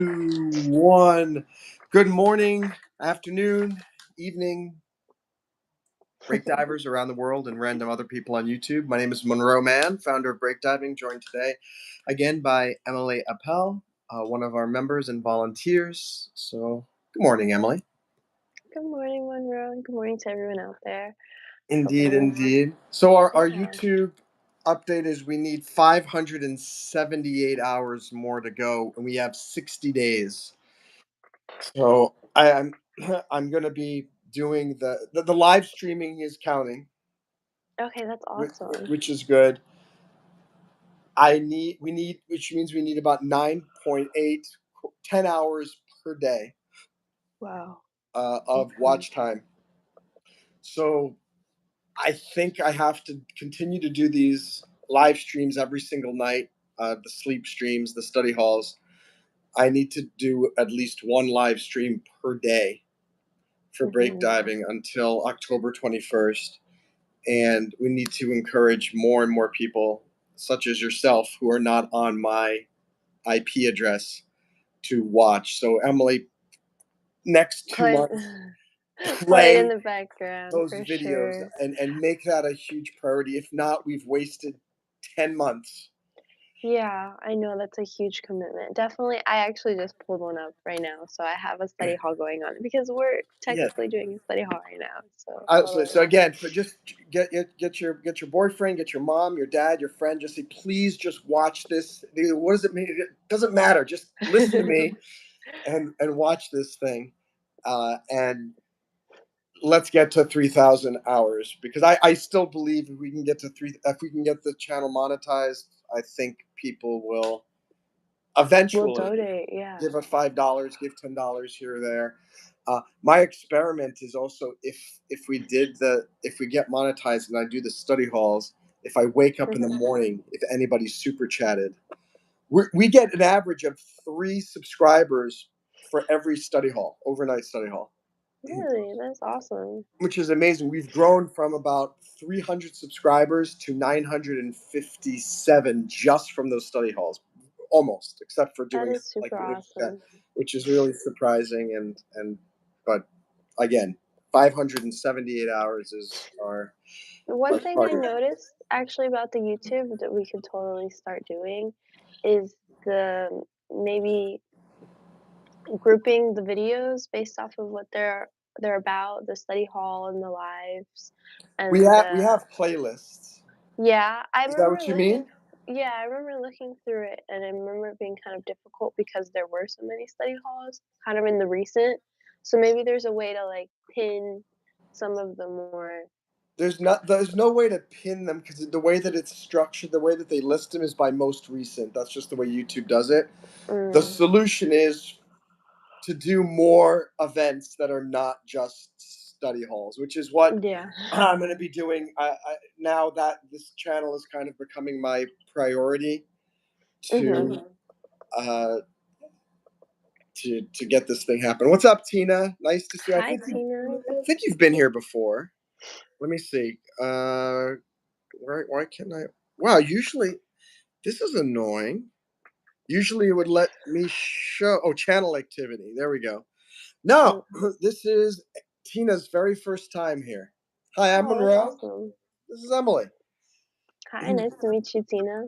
One. Good morning, afternoon, evening, break divers around the world and random other people on YouTube. My name is Monroe Mann, founder of Break Diving, joined today again by Emily Appel, one of our members and volunteers. So, good morning, Emily. Good morning, Monroe, and good morning to everyone out there. Hope Indeed, everyone has, indeed. So, our yeah. YouTube update is we need 578 hours more to go, and we have 60 days. So I'm I'm gonna be doing the live streaming is counting, Okay, that's awesome. which is good. Which means we need about 9.8 10 hours per day Wow. of Okay. watch time. So I think I have to continue to do these live streams every single night. The sleep streams, the study halls. I need to do at least one live stream per day for break hmm diving until October 21st. And we need to encourage more and more people, such as yourself, who are not on my IP address to watch. So, Emily, next two Play, months, play it in play the background those for videos sure. and make that a huge priority. If not, we've wasted 10 months. Yeah, I know that's a huge commitment. Definitely, I actually just pulled one up right now, so I have a study hall going on because we're Yeah. technically doing a study hall right now. So So, totally so awesome. again, for just get your boyfriend, get your mom, your dad, your friend. Just say, please, just watch this. What does it mean? It doesn't matter. Just listen to me and watch this thing, and let's get to 3,000 hours because I still believe if we can get the channel monetized, I think people will We'll eventually donate, yeah. give a $5, give $10 here or there. My experiment is also if we get monetized and I do the study halls, if I wake up in the hmm morning, if anybody's super chatted, we get an average of 3 subscribers for every study hall, overnight study hall, Really, that's awesome. which is amazing. We've grown from about 300 subscribers to 957 just from those study halls, almost, except for That doing is like super awesome. which is really surprising. But again, 578 hours is our One thing I target. noticed actually about the YouTube that we could totally start doing is the maybe grouping the videos based off of what they're about, the study hall and the lives and We the have playlists. yeah, I Is that remember what you looking mean? yeah, I remember looking through it and I remember it being kind of difficult because there were so many study halls kind of in the recent. So maybe there's a way to like pin some of the more There's no way to pin them because the way that it's structured, the way that they list them is by most recent. That's just the way YouTube does it. The mm, solution is to do more events that are not just study halls, which is what yeah. I'm going to be doing. Now that this channel is kind of becoming my priority Mhm. to uh, to get this thing happen. What's up, Tina? Nice to see you. Hi, Tina. I think you've been here before. Let me see. Why can't I? Wow. Usually, this is annoying. Usually, it would let me show. Oh, channel activity. There we go. No, Mm. this is Tina's very first time here. Hi, I'm Oh, that's Monroe. awesome. This is Emily. Hi, nice to meet you, Tina.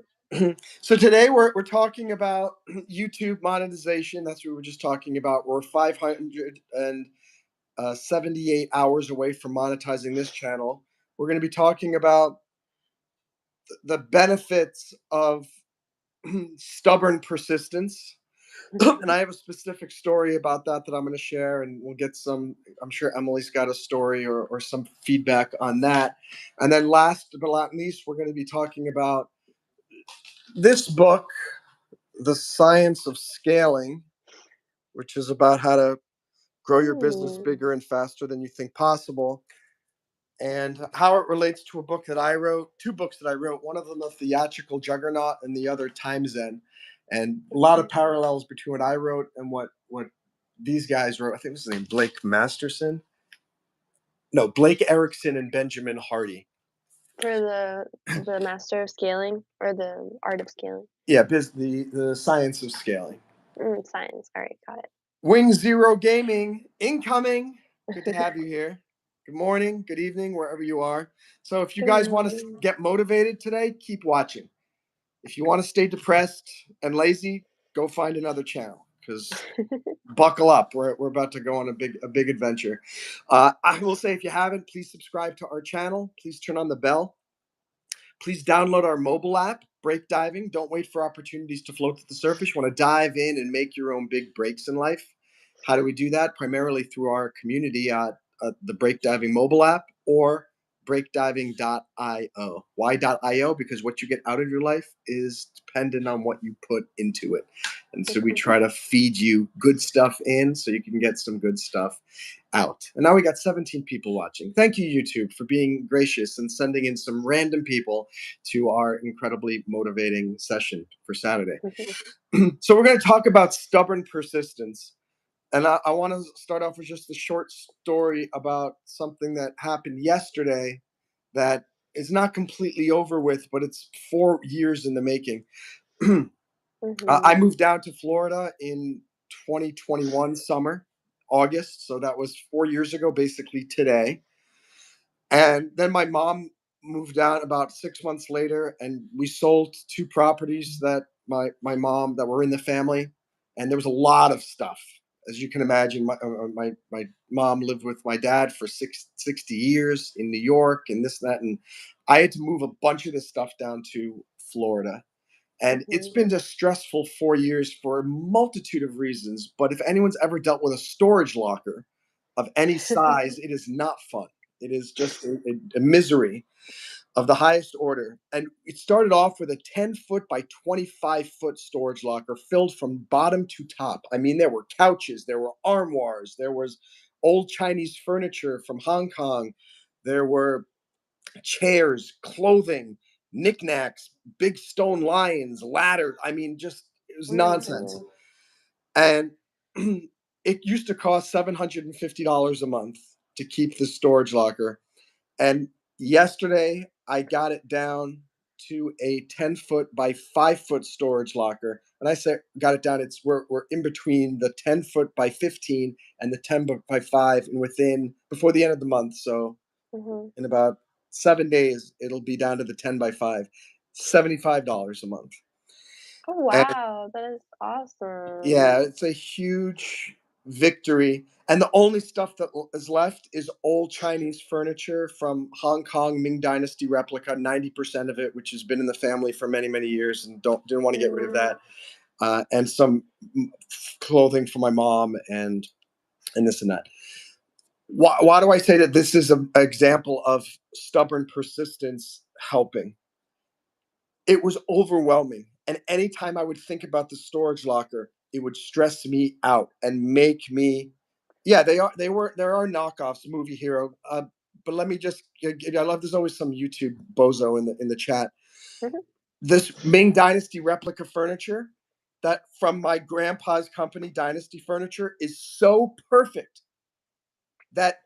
So today we're talking about YouTube monetization. That's what we were just talking about. We're 578 hours away from monetizing this channel. We're going to be talking about the benefits of stubborn persistence. And I have a specific story about that I'm going to share, and we'll get some. I'm sure Emily's got a story or some feedback on that. And then last but not least, we're going to be talking about this book, The Science of Scaling, which is about how to grow your business Mm. bigger and faster than you think possible, and how it relates to a book that I wrote, 2 books that I wrote. One of them, The Theatrical Juggernaut, and the other, Time Zen. And a lot of parallels between what I wrote and what these guys wrote. I think this is named Blake Masterson. No, Blake Erickson and Benjamin Hardy. For the master of scaling or the art of scaling. Yeah, the science of scaling. Science. All right, got it. Wing Zero Gaming incoming. Good to have you here. Good morning, good evening, wherever you are. So, if you Good guys want to morning. get motivated today, keep watching. If you want to stay depressed and lazy, go find another channel because buckle up. We're about to go on a big adventure. I will say, if you haven't, please subscribe to our channel. Please turn on the bell. Please download our mobile app, Break Diving. Don't wait for opportunities to float to the surface. You want to dive in and make your own big breaks in life. How do we do that? Primarily through our community at the Break Diving mobile app or breakdiving.io. Why.io? Because what you get out of your life is dependent on what you put into it. And so we try to feed you good stuff in so you can get some good stuff out. And now we got 17 people watching. Thank you, YouTube, for being gracious and sending in some random people to our incredibly motivating session for Saturday. So we're going to talk about stubborn persistence. And I want to start off with just a short story about something that happened yesterday that is not completely over with, but it's 4 years in the making. I moved down to Florida in 2021 summer, August. So that was 4 years ago, basically today. And then my mom moved out about 6 months later, and we sold two properties that my mom that were in the family, and there was a lot of stuff. As you can imagine, my mom lived with my dad for 60 years in New York and this and that, and I had to move a bunch of this stuff down to Florida. And it's been a stressful 4 years for a multitude of reasons. But if anyone's ever dealt with a storage locker of any size, it is not fun. It is just a misery of the highest order. And it started off with a 10-foot by 25-foot storage locker filled from bottom to top. I mean, there were couches, there were armoires, there was old Chinese furniture from Hong Kong, there were chairs, clothing, knickknacks, big stone lions, ladder. I mean, just it was nonsense. And it used to cost $750 a month to keep the storage locker. And yesterday I got it down to a 10-foot by 5-foot storage locker. And I said got it down. We're in between the 10-foot by 15 and the 10 by 5, and within before the end of the month. So in about 7 days, it'll be down to the 10 by 5, $75 a month. Oh, And wow, that is awesome. yeah, it's a huge victory. And the only stuff that is left is old Chinese furniture from Hong Kong Ming Dynasty replica, 90% of it, which has been in the family for many, many years, and didn't want to get rid of Mm, that. And some clothing for my mom and this and that. Why do I say that this is an example of stubborn persistence helping? It was overwhelming. And anytime I would think about the storage locker, it would stress me out and make me. Yeah, there are knockoffs, Movie Hero. But let me just. I love. There's always some YouTube bozo in the chat. mhm. This Ming Dynasty replica furniture, that from my grandpa's company, Dynasty Furniture, is so perfect that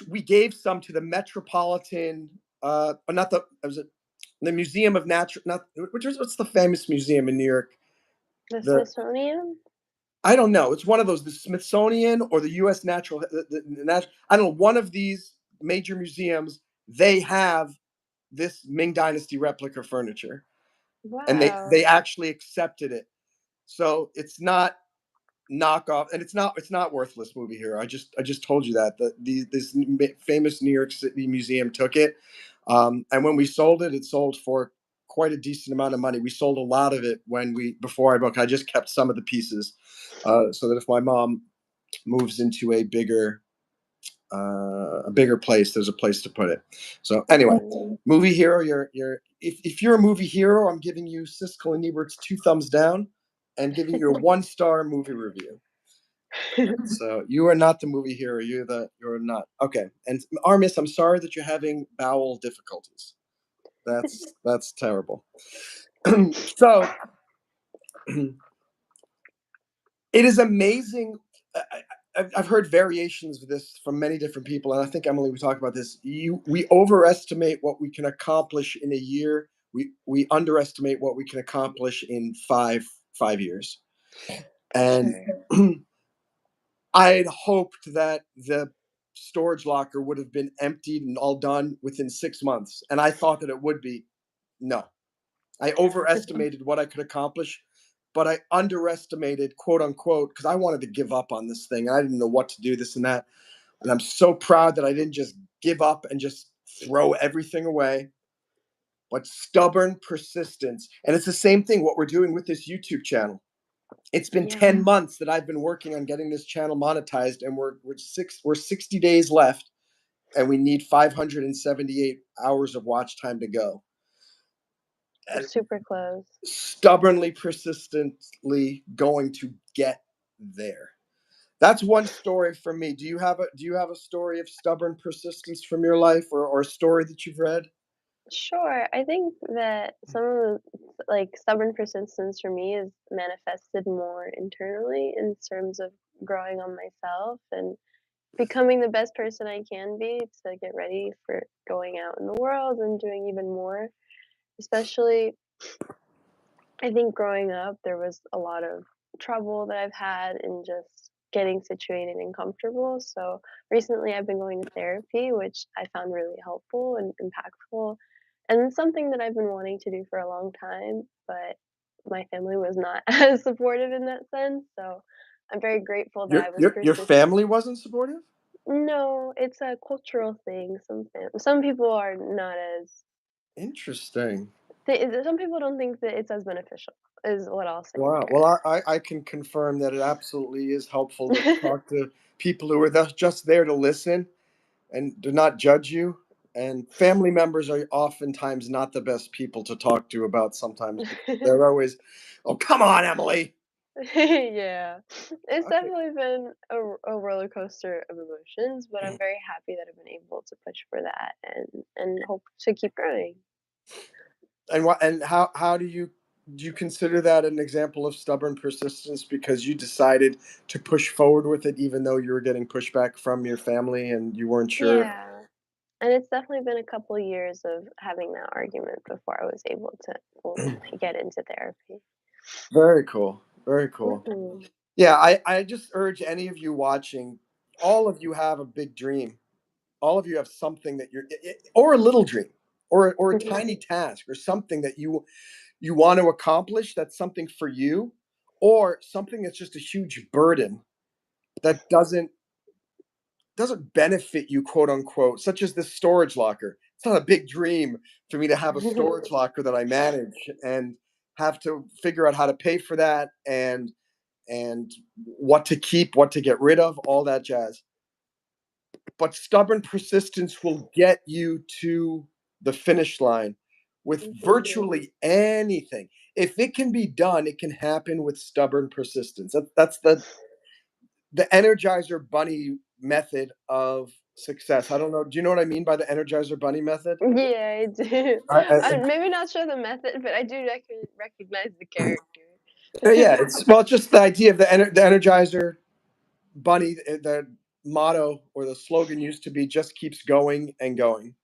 we gave some to the Metropolitan. Not the. Was it the Museum of Natural, not what's the famous museum in New York? The The Smithsonian? I don't know. It's one of those, the Smithsonian or the U.S. Natural, I don't know. One of these major museums, they have this Ming Dynasty replica furniture, and they Wow. actually accepted it. So it's not knockoff, and it's not worthless, Movie Hero. I just told you that this famous New York City museum took it, and when we sold it, it sold for quite a decent amount of money. We sold a lot of it before I broke. I just kept some of the pieces, so that if my mom moves into a bigger place, there's a place to put it. So anyway, Movie Hero, if you're a movie hero, I'm giving you Siskel and Ebert's 2 thumbs down and giving you a 1-star movie review. So you are not the movie hero. You're not. Okay. And Armis, I'm sorry that you're having bowel difficulties. That's terrible. So it is amazing. I've heard variations of this from many different people, and I think Emily, we talked about this. We overestimate what we can accomplish in a year. We underestimate what we can accomplish in five years. And Sure. I had hoped that the storage locker would have been emptied and all done within 6 months. And I thought that it would be. No, I overestimated what I could accomplish, but I underestimated, quote unquote, because I wanted to give up on this thing. I didn't know what to do, this and that. And I'm so proud that I didn't just give up and just throw everything away, but stubborn persistence. And it's the same thing what we're doing with this YouTube channel. It's been Yeah. 10 months that I've been working on getting this channel monetized, and we're 60 days left, and we need 578 hours of watch time to go. We're And super close. stubbornly, persistently going to get there. That's one story from me. Do you have a story of stubborn persistence from your life, or a story that you've read? Sure. I think that some of the like stubborn persistence for me is manifested more internally in terms of growing on myself and becoming the best person I can be to get ready for going out in the world and doing even more. Especially, I think growing up, there was a lot of trouble that I've had in just getting situated and comfortable. So recently, I've been going to therapy, which I found really helpful and impactful. And it's something that I've been wanting to do for a long time, but my family was not as supportive in that sense. So I'm very grateful that Your I was your your persistent. family wasn't supportive? No, it's a cultural thing. Some people are not as Interesting. some people don't think that it's as beneficial, is what I'll say Wow. Well, I can confirm that it absolutely is helpful to there. talk to people who are just there to listen and do not judge you. And family members are oftentimes not the best people to talk to about sometimes, because they're always, "Oh, come on, Emily." Yeah. It's Okay. definitely been a roller coaster of emotions, but I'm very happy that I've been able to push for that and hope to keep growing. And how do you consider that an example of stubborn persistence, because you decided to push forward with it even though you were getting pushback from your family and you weren't sure? Yeah. And it's definitely been a couple years of having that argument before I was able to fully get into therapy. Very cool. Very cool. Mhm. Yeah, I just urge any of you watching, all of you have a big dream. All of you have something that or a little dream, or a Mhm. tiny task, or something that you want to accomplish, that's something for you, or something that's just a huge burden that doesn't benefit you, quote unquote, such as this storage locker. It's not a big dream for me to have a storage locker that I manage and have to figure out how to pay for that, and what to keep, what to get rid of, all that jazz. But stubborn persistence will get you to the finish line with Mhm. virtually anything. If it can be done, it can happen with stubborn persistence. That's the Energizer Bunny method of success. I don't know. Do you know what I mean by the Energizer Bunny method? Yeah, I do. I, I, I'm maybe not sure the method, but I do recognize the character. yeah, it's well, just the idea of the Energizer Bunny. The motto or the slogan used to be "just keeps going and going,"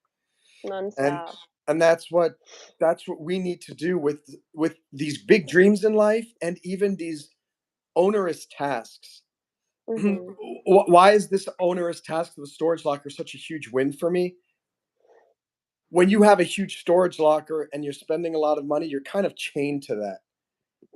and Nonstop. and that's what we need to do with these big dreams in life, and even these onerous tasks. Mhm. Why is this onerous task of the storage locker such a huge win for me? When you have a huge storage locker and you're spending a lot of money, you're kind of chained to that,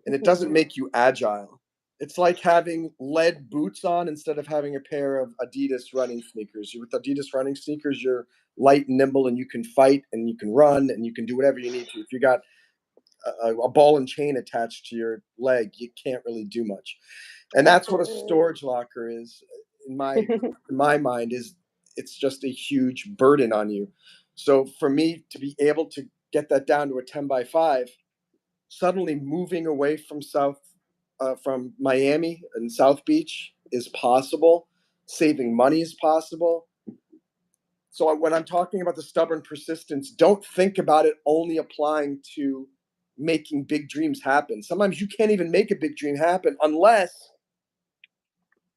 and it doesn't Mhm. make you agile. It's like having lead boots on instead of having a pair of Adidas running sneakers. With Adidas running sneakers, you're light and nimble, and you can fight and you can run and you can do whatever you need to. If you got a ball and chain attached to your leg, you can't really do much. And that's what a Absolutely. storage locker is, in my mind, is it's just a huge burden on you. So for me to be able to get that down to a 10 by 5, suddenly moving away from Miami and South Beach is possible. Saving money is possible. So when I'm talking about the stubborn persistence, don't think about it only applying to making big dreams happen. Sometimes you can't even make a big dream happen unless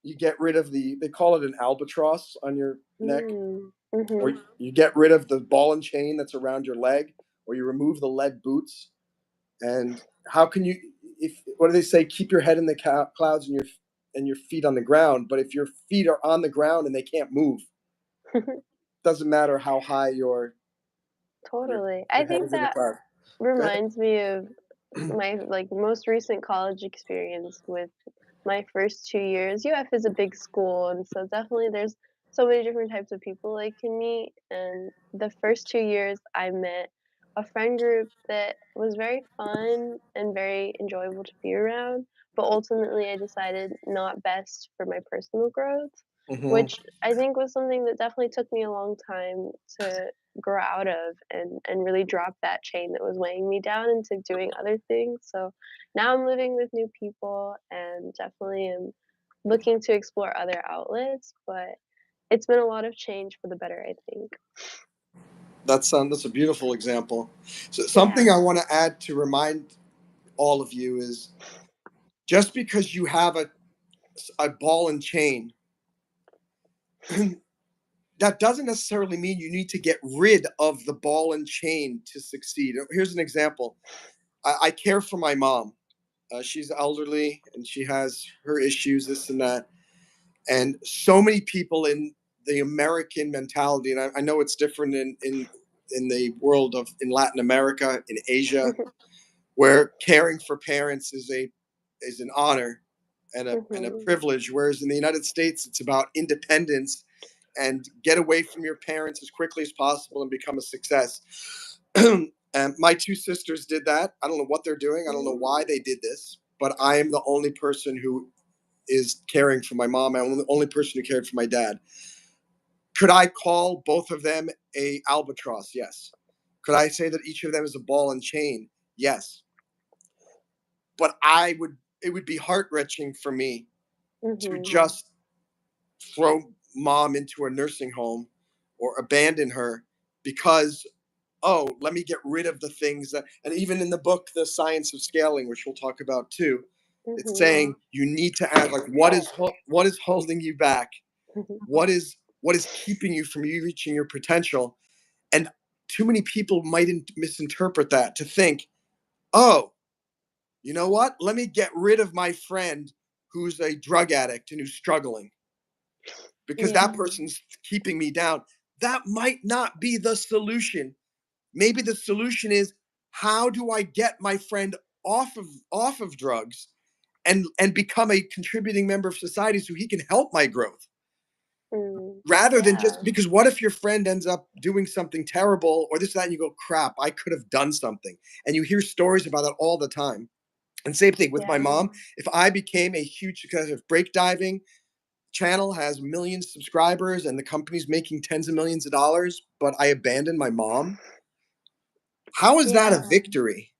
you get rid of they call it an albatross on your neck, Mm. or Mhm. you get rid of the ball and chain that's around your leg, or you remove the lead boots. And how can you? if what do they say? Keep your head in the clouds and your feet on the ground. But if your feet are on the ground and they can't move, doesn't matter how high your Totally. I head think is in the that cloud. Go ahead. reminds me of my, like, most recent college experience with my first 2 years. UF is a big school, and so definitely there's so many different types of people I can meet, and the first 2 years, I met a friend group that was very fun and very enjoyable to be around, but ultimately I decided not best for my personal growth, Hmm. which I think was something that definitely took me a long time to grow out of and really drop that chain that was weighing me down into doing other things. So now I'm living with new people and definitely am looking to explore other outlets, but it's been a lot of change for the better, I think. That's a beautiful example. So something Yeah. I want to add to remind all of you is just because you have a ball and chain, that doesn't necessarily mean you need to get rid of the ball and chain to succeed. Here's an example. I care for my mom. She's elderly and she has her issues, this and that. And so many people in the American mentality, and I know it's different in the world of in Latin America, in Asia, Mhm. where caring for parents is an honor and a Mhm. privilege. Whereas in the United States, it's about independence and get away from your parents as quickly as possible and become a success. And my two sisters did that. I don't know what they're doing. I don't know why they did this, but I am the only person who is caring for my mom. I'm the only person who cared for my dad. Could I call both of them a albatross? Yes. Could I say that each of them is a ball and chain? Yes. But it would be heart wrenching for me to Mhm. just throw mom into a nursing home or abandon her because, oh, let me get rid of the things that, and even in the book The Science of Scaling, which we'll talk about too, it's Mhm. saying you need to act like what is holding you back, Mhm. what is keeping you from you reaching your potential. And too many people might misinterpret that to think, oh, you know what, let me get rid of my friend who's a drug addict and who's struggling because that Yeah. person's keeping me down. That might not be the solution. Maybe the solution is, how do I get my friend off of drugs and become a contributing member of society so he can help my growth, Mm. rather than just Yeah. because what if your friend ends up doing something terrible or this that and you go, crap, I could have done something. And you hear stories about that all the time. And same thing with my Yeah. mom. If I became a huge success of break diving channel, has millions of subscribers and the company's making tens of millions of dollars, but I abandoned my mom, how is that a Yeah. victory?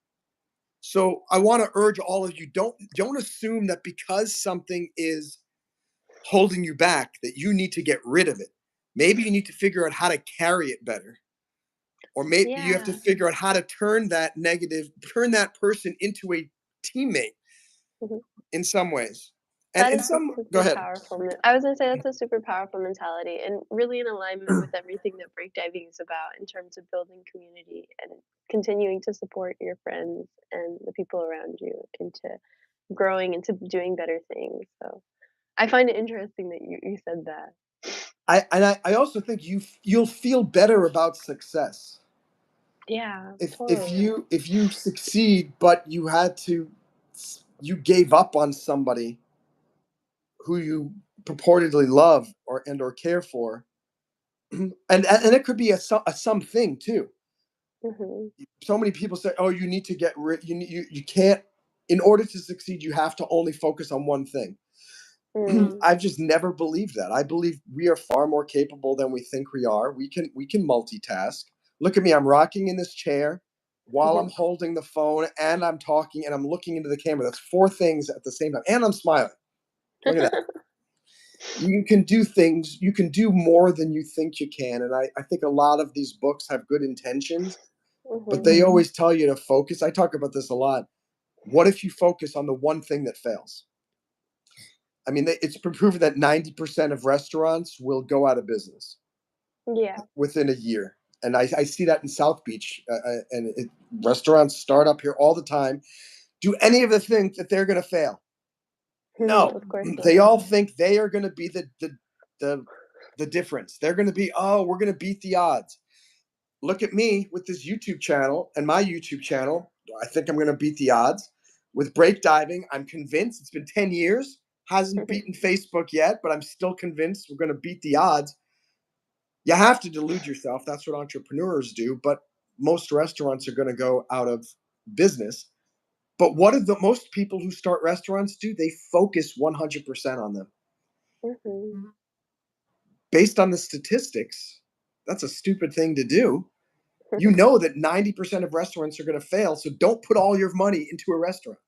So I want to urge all of you, don't assume that because something is holding you back that you need to get rid of it. Maybe you need to figure out how to carry it better. Or maybe you have to Yeah. figure out how to turn that person into a teammate Mhm. in some ways. And That in is a some, go super ahead. powerful I was gonna say that's a super powerful mentality and really in alignment with everything that breakdiving is about in terms of building community and continuing to support your friends and the people around you into growing into doing better things. So I find it interesting that you said that. I also think you'll feel better about success Yeah, totally. if you succeed, but you gave up on somebody who you purportedly love or care for, and it could be a something too. Mhm. So many people say, oh, you need to get rid, you can't, in order to succeed you have to only focus on one thing. Mm. I've just never believed that. I believe we are far more capable than we think we are. We can multitask. Look at me, I'm rocking in this chair while I'm holding the phone and I'm talking and I'm looking into the camera. That's four things at the same time, and I'm smiling. Look at that. You can do things, you can do more than you think you can. And I think a lot of these books have good intentions, but Mhm. they always tell you to focus. I talk about this a lot. What if you focus on the one thing that fails? I mean, it's been proven that 90% of restaurants will go out of business Yeah. within a year. And I see that in South Beach, restaurants start up here all the time. Do any of them think that they're going to fail? No. Of course They not. all think they are going to be the the difference. They're going to be, oh, we're going to beat the odds. Look at me with this YouTube channel and my YouTube channel. I think I'm going to beat the odds. With break diving, I'm convinced it's been 10 years, hasn't beaten Facebook yet, but I'm still convinced we're going to beat the odds. You have to delude yourself. That's what entrepreneurs do, but most restaurants are going to go out of business. But what do the most people who start restaurants do? They focus 100% on them. Mhm. Based on the statistics, that's a stupid thing to do. You know that 90% of restaurants are going to fail, so don't put all your money into a restaurant.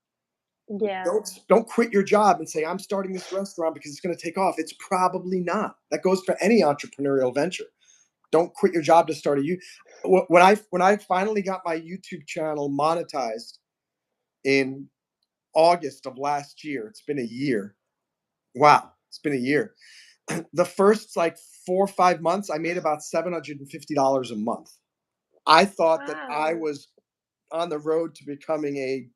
Yeah. Don't quit your job and say I'm starting this restaurant because it's going to take off. It's probably not. That goes for any entrepreneurial venture. Don't quit your job to start a you. When I finally got my YouTube channel monetized in August of last year, it's been a year. Wow, it's been a year. The first like 4 or 5 months, I made about $750 a month. I thought that I Wow. was on the road to becoming a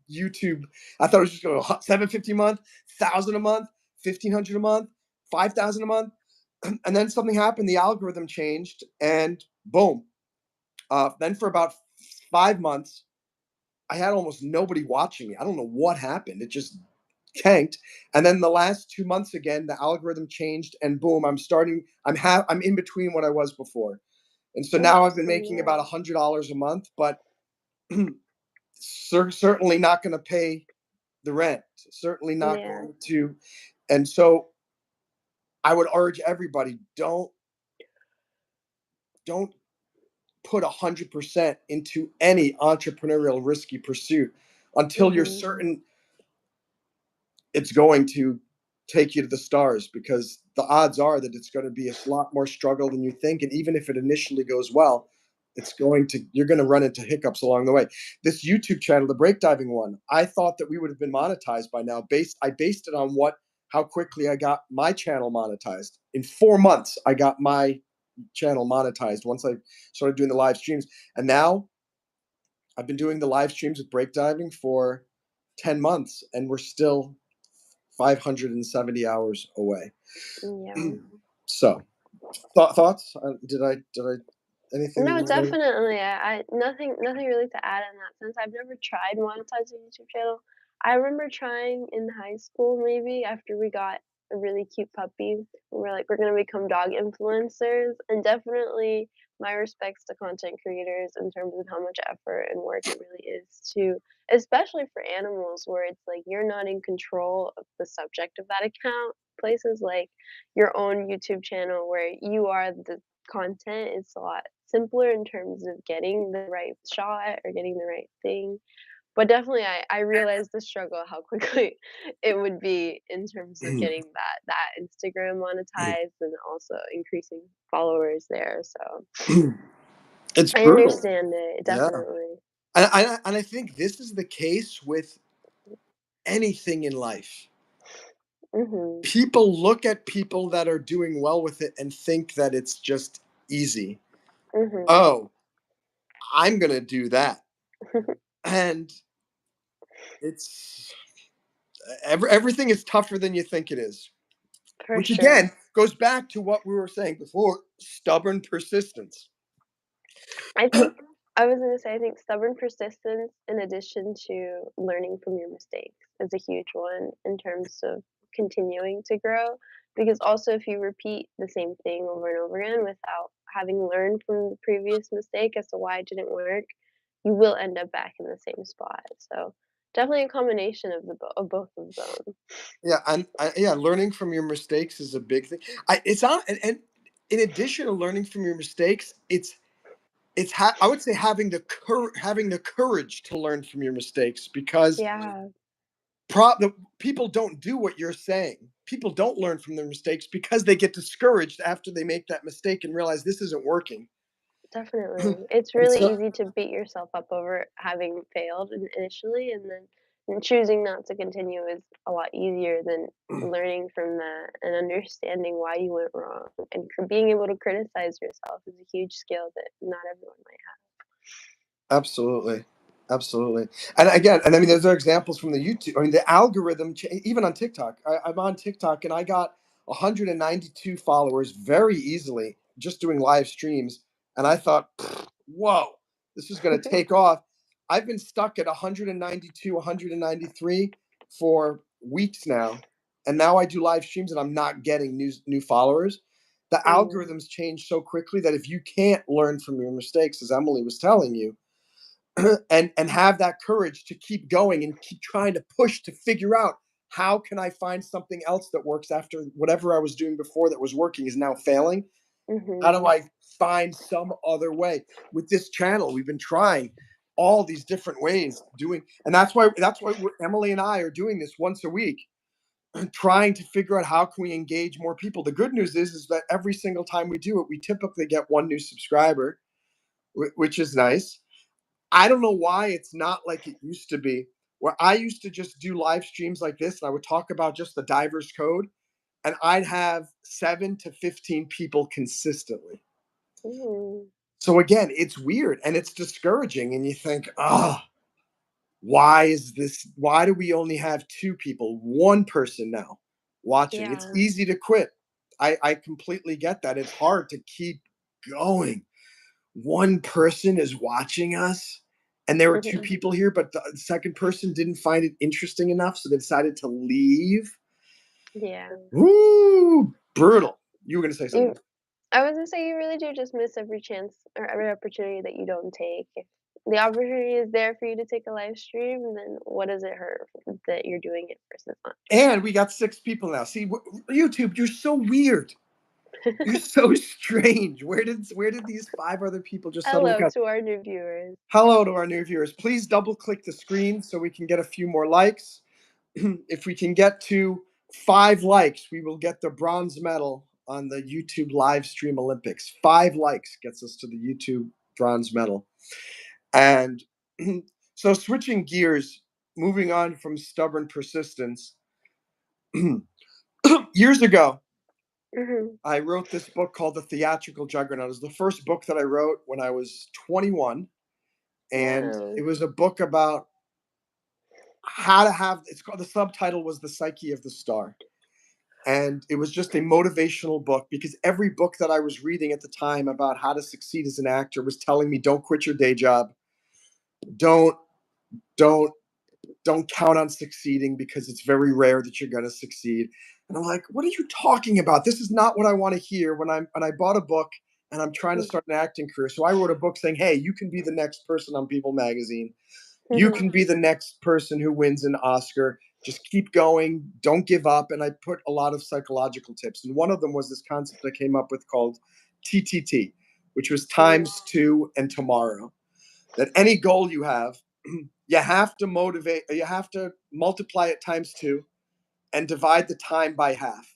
YouTube. I thought it was just going to 750 a month, 1,000 a month, 1,500 a month, 5,000 a month, and then something happened. The algorithm changed, and boom. Then for about 5 months, I had almost nobody watching me. I don't know what happened. It just tanked. And then the last 2 months again, the algorithm changed, and boom, I'm in between what I was before. And so now I've been Interesting, making about yeah. $100 a month, but certainly not going to pay the rent. Certainly not Yeah. going to. And so I would urge everybody: don't put 100% into any entrepreneurial risky pursuit until you're Mhm. certain it's going to take you to the stars, because the odds are that it's going to be a lot more struggle than you think, and even if it initially goes well, you're going to run into hiccups along the way. This YouTube channel, the breakdiving one, I thought that we would have been monetized by now. I based it on how quickly I got my channel monetized. In 4 months I got my channel monetized once I started doing the live streams. And now I've been doing the live streams with breakdiving for 10 months, and we're still 570 hours away. Yeah. So, thoughts? Did I anything that No, you want definitely. I nothing really to add in that sense. I've never tried monetizing a YouTube channel. I remember trying in high school maybe after we got a really cute puppy. We were like, we're gonna become dog influencers, and definitely my respects to content creators in terms of how much effort and work it really is to, especially for animals where it's like you're not in control of the subject of that account. Places like your own YouTube channel where you are the content, it's a lot simpler in terms of getting the right shot or getting the right thing. But definitely I realized the struggle how quickly it would be in terms of to getting that Instagram say? monetized and also increasing followers there, so It's I brutal. understand it, Yeah. definitely. And I think this is the case with anything in life. Mhm. People look at people that are doing well with it and think that it's just easy. Mhm. Oh, I'm going to do that. And it's everything is tougher than you think it is. For Which sure. again goes back to what we were saying before: stubborn persistence. I think I was gonna say I think stubborn persistence in addition to learning from your mistakes is a huge one in terms of continuing to grow. Because also if you repeat the same thing over and over again without having learned from the previous mistake as to why it didn't work, you will end up back in the same spot. So definitely a combination of of both of them. Yeah, and yeah, learning from your mistakes is a big thing. It's on, and in addition to learning from your mistakes, I would say having the courage to learn from your mistakes, because Yeah, the people don't do what you're saying. People don't learn from their mistakes because they get discouraged after they make that mistake and realize this isn't working. definitely. It's And really so, easy to beat yourself up over having failed initially, and then and choosing not to continue is a lot easier than learning from that and understanding why you went wrong. And being able to criticize yourself is a huge skill that not everyone might absolutely. Absolutely. And again, and I mean, those are examples from the YouTube. I mean, the algorithm, even on TikTok. I'm on TikTok and I got 192 followers very easily just doing live streams. And I thought, whoa, this is going to take off. I've been stuck at 192, 193 for weeks now. And now I do live streams and I'm not getting new followers. The Mm, algorithms change so quickly that if you can't learn from your mistakes, as Emily was telling you, and have that courage to keep going and keep trying to push to figure out how can I find something else that works after whatever I was doing before that was working is now failing. How do mhm, I find some other way? With this channel, we've been trying all these different ways doing, and that's why Emily and I are doing this once a week, trying to figure out how can we engage more people. The good news is that every single time we do it, we typically get one new subscriber, which is nice. I don't know why it's not like it used to be, where I used to just do live streams like this and I would talk about just the diver's code and I'd have 7 to 15 people consistently. mm, So again, it's weird and it's discouraging and you think, "Ah, oh, why is this why do we only have 2 people, 1 person now watching?" It's yeah, easy to quit. I completely get that. It's hard to keep going. 1 person is watching us and there were 2 people here, but the second person didn't find it interesting enough, so they decided to leave. yeah. Woo, brutal. You were going to say You something. I was gonna say you really do just miss every chance or every opportunity that you don't take. If the opportunity is there for you to take a live stream, then what does it hurt that you're doing it versus not doing And we got 6 people now. See, YouTube, you're so weird. You're it? so strange. Where did these 5 other people just suddenly Hello come? to our new viewers. Hello to our new viewers. Please double click the screen so we can get a few more likes. If we can get to 5 likes, we will get the bronze medal on the YouTube live stream Olympics. 5 likes gets us to the YouTube bronze medal. And so, switching gears, moving on from stubborn persistence, years ago, Mhm. I wrote this book called The Theatrical Juggernaut. It was the first book that I wrote when I was 21. And it Wow. was a book about how to have, it's called, the subtitle was The Psyche of the Star. And it was just a motivational book because every book that I was reading at the time about how to succeed as an actor was telling me don't quit your day job, don't don't don't count on succeeding because it's very rare that you're going to succeed. And I'm like, what are you talking about? This is not what I want to hear when I bought a book and I'm trying to Mm. start an acting career. So I wrote a book saying, hey, you can be the next person on People magazine. You Mhm. can be the next person who wins an Oscar. Just keep going. Don't give up. And I put a lot of psychological tips. And one of them was this concept I came up with called TTT, which was Mhm. times two and tomorrow. That any goal you have, you have to you have to multiply it times two and divide the time by half.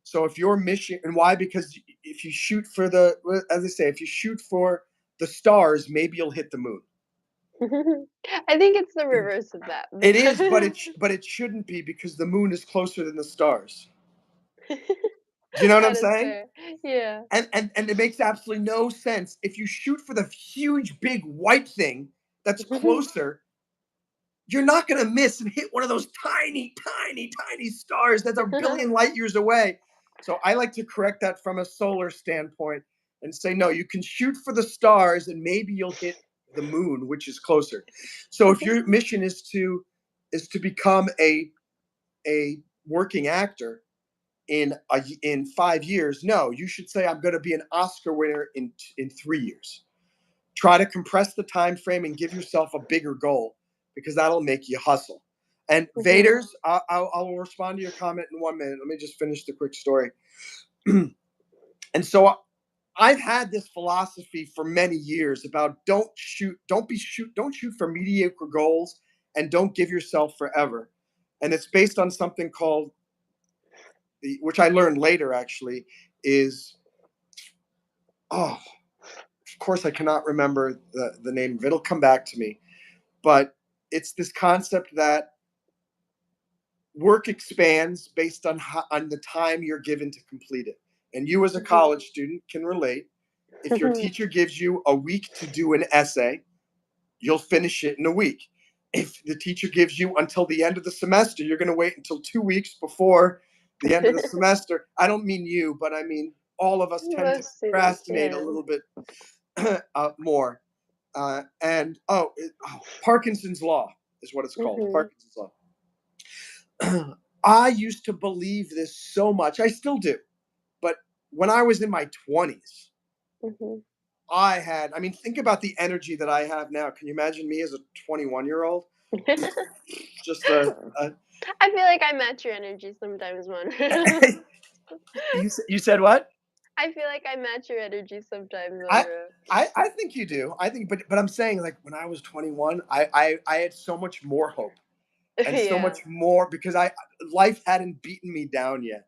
So if your mission, and why? Because if you shoot for as I say, if you shoot for the stars, maybe you'll hit the moon. I think it's the reverse of that. It is, but it shouldn't be because the moon is closer than the stars. Do you know what I'm That is saying? fair. Yeah. And it makes absolutely no sense. If you shoot for the huge big white thing that's closer, you're not going to miss and hit one of those tiny, tiny, tiny stars that's a billion light years away. So I like to correct that from a solar standpoint and say, no, you can shoot for the stars and maybe you'll hit the moon, which is closer. So if your mission is to become a working actor in 5 years, no, you should say I'm going to be an Oscar winner in 3 years. Try to compress the time frame and give yourself a bigger goal because that'll make you hustle. And Mhm. Vaders, I'll respond to your comment in 1 minute. Let me just finish the quick story. And so I've had this philosophy for many years about don't shoot for mediocre goals and don't give yourself forever. And it's based on something called which I learned later actually is oh, of course I cannot remember the name of it. It'll come back to me. But it's this concept that work expands based on the time you're given to complete it. And you, as a Mhm. college student, can relate. If your teacher gives you a week to do an essay, you'll finish it in a week. If the teacher gives you until the end of the semester, you're going to wait until 2 weeks before the end of the semester. I don't mean you, but I mean all of us tend to Most students, procrastinate a yeah. little bit more. Parkinson's law is what it's called. Mhm. Parkinson's law. I used to believe this so much. I still do. But when I was in my 20s, Mhm. I mean, think about the energy that I have now. Can you imagine me as a 21-year-old? Just a I feel like I match your energy sometimes, Monroe. you said what? I feel like I match your energy sometimes, I Monroe. I think you do. I think, but I'm saying, like, when I was 21, I had so much more hope and so Yeah, much more because I life hadn't beaten me down yet.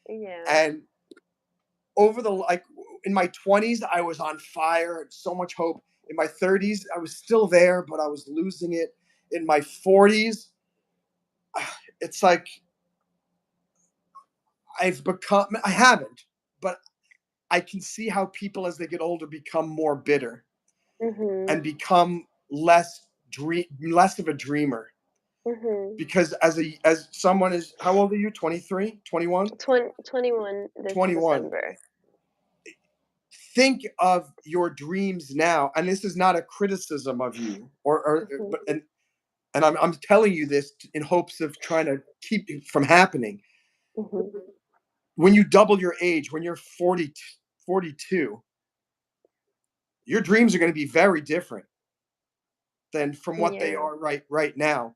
yeah, And over the like in my 20s, I was on fire, had so much hope. In my 30s, I was still there, but I was losing it. In my 40s, it's like I haven't, but I can see how people as they get older become more bitter mhm, and become less of a dreamer. mhm. Because as someone is, how old are you? 23, 21, 21 this 21. December. Think of your dreams now, and this is not a criticism of you, or Mhm, but and I'm telling you this in hopes of trying to keep it from happening. mhm. When you double your age, when you're 40, 42, your dreams are going to be very different than from what they Yeah, are right now.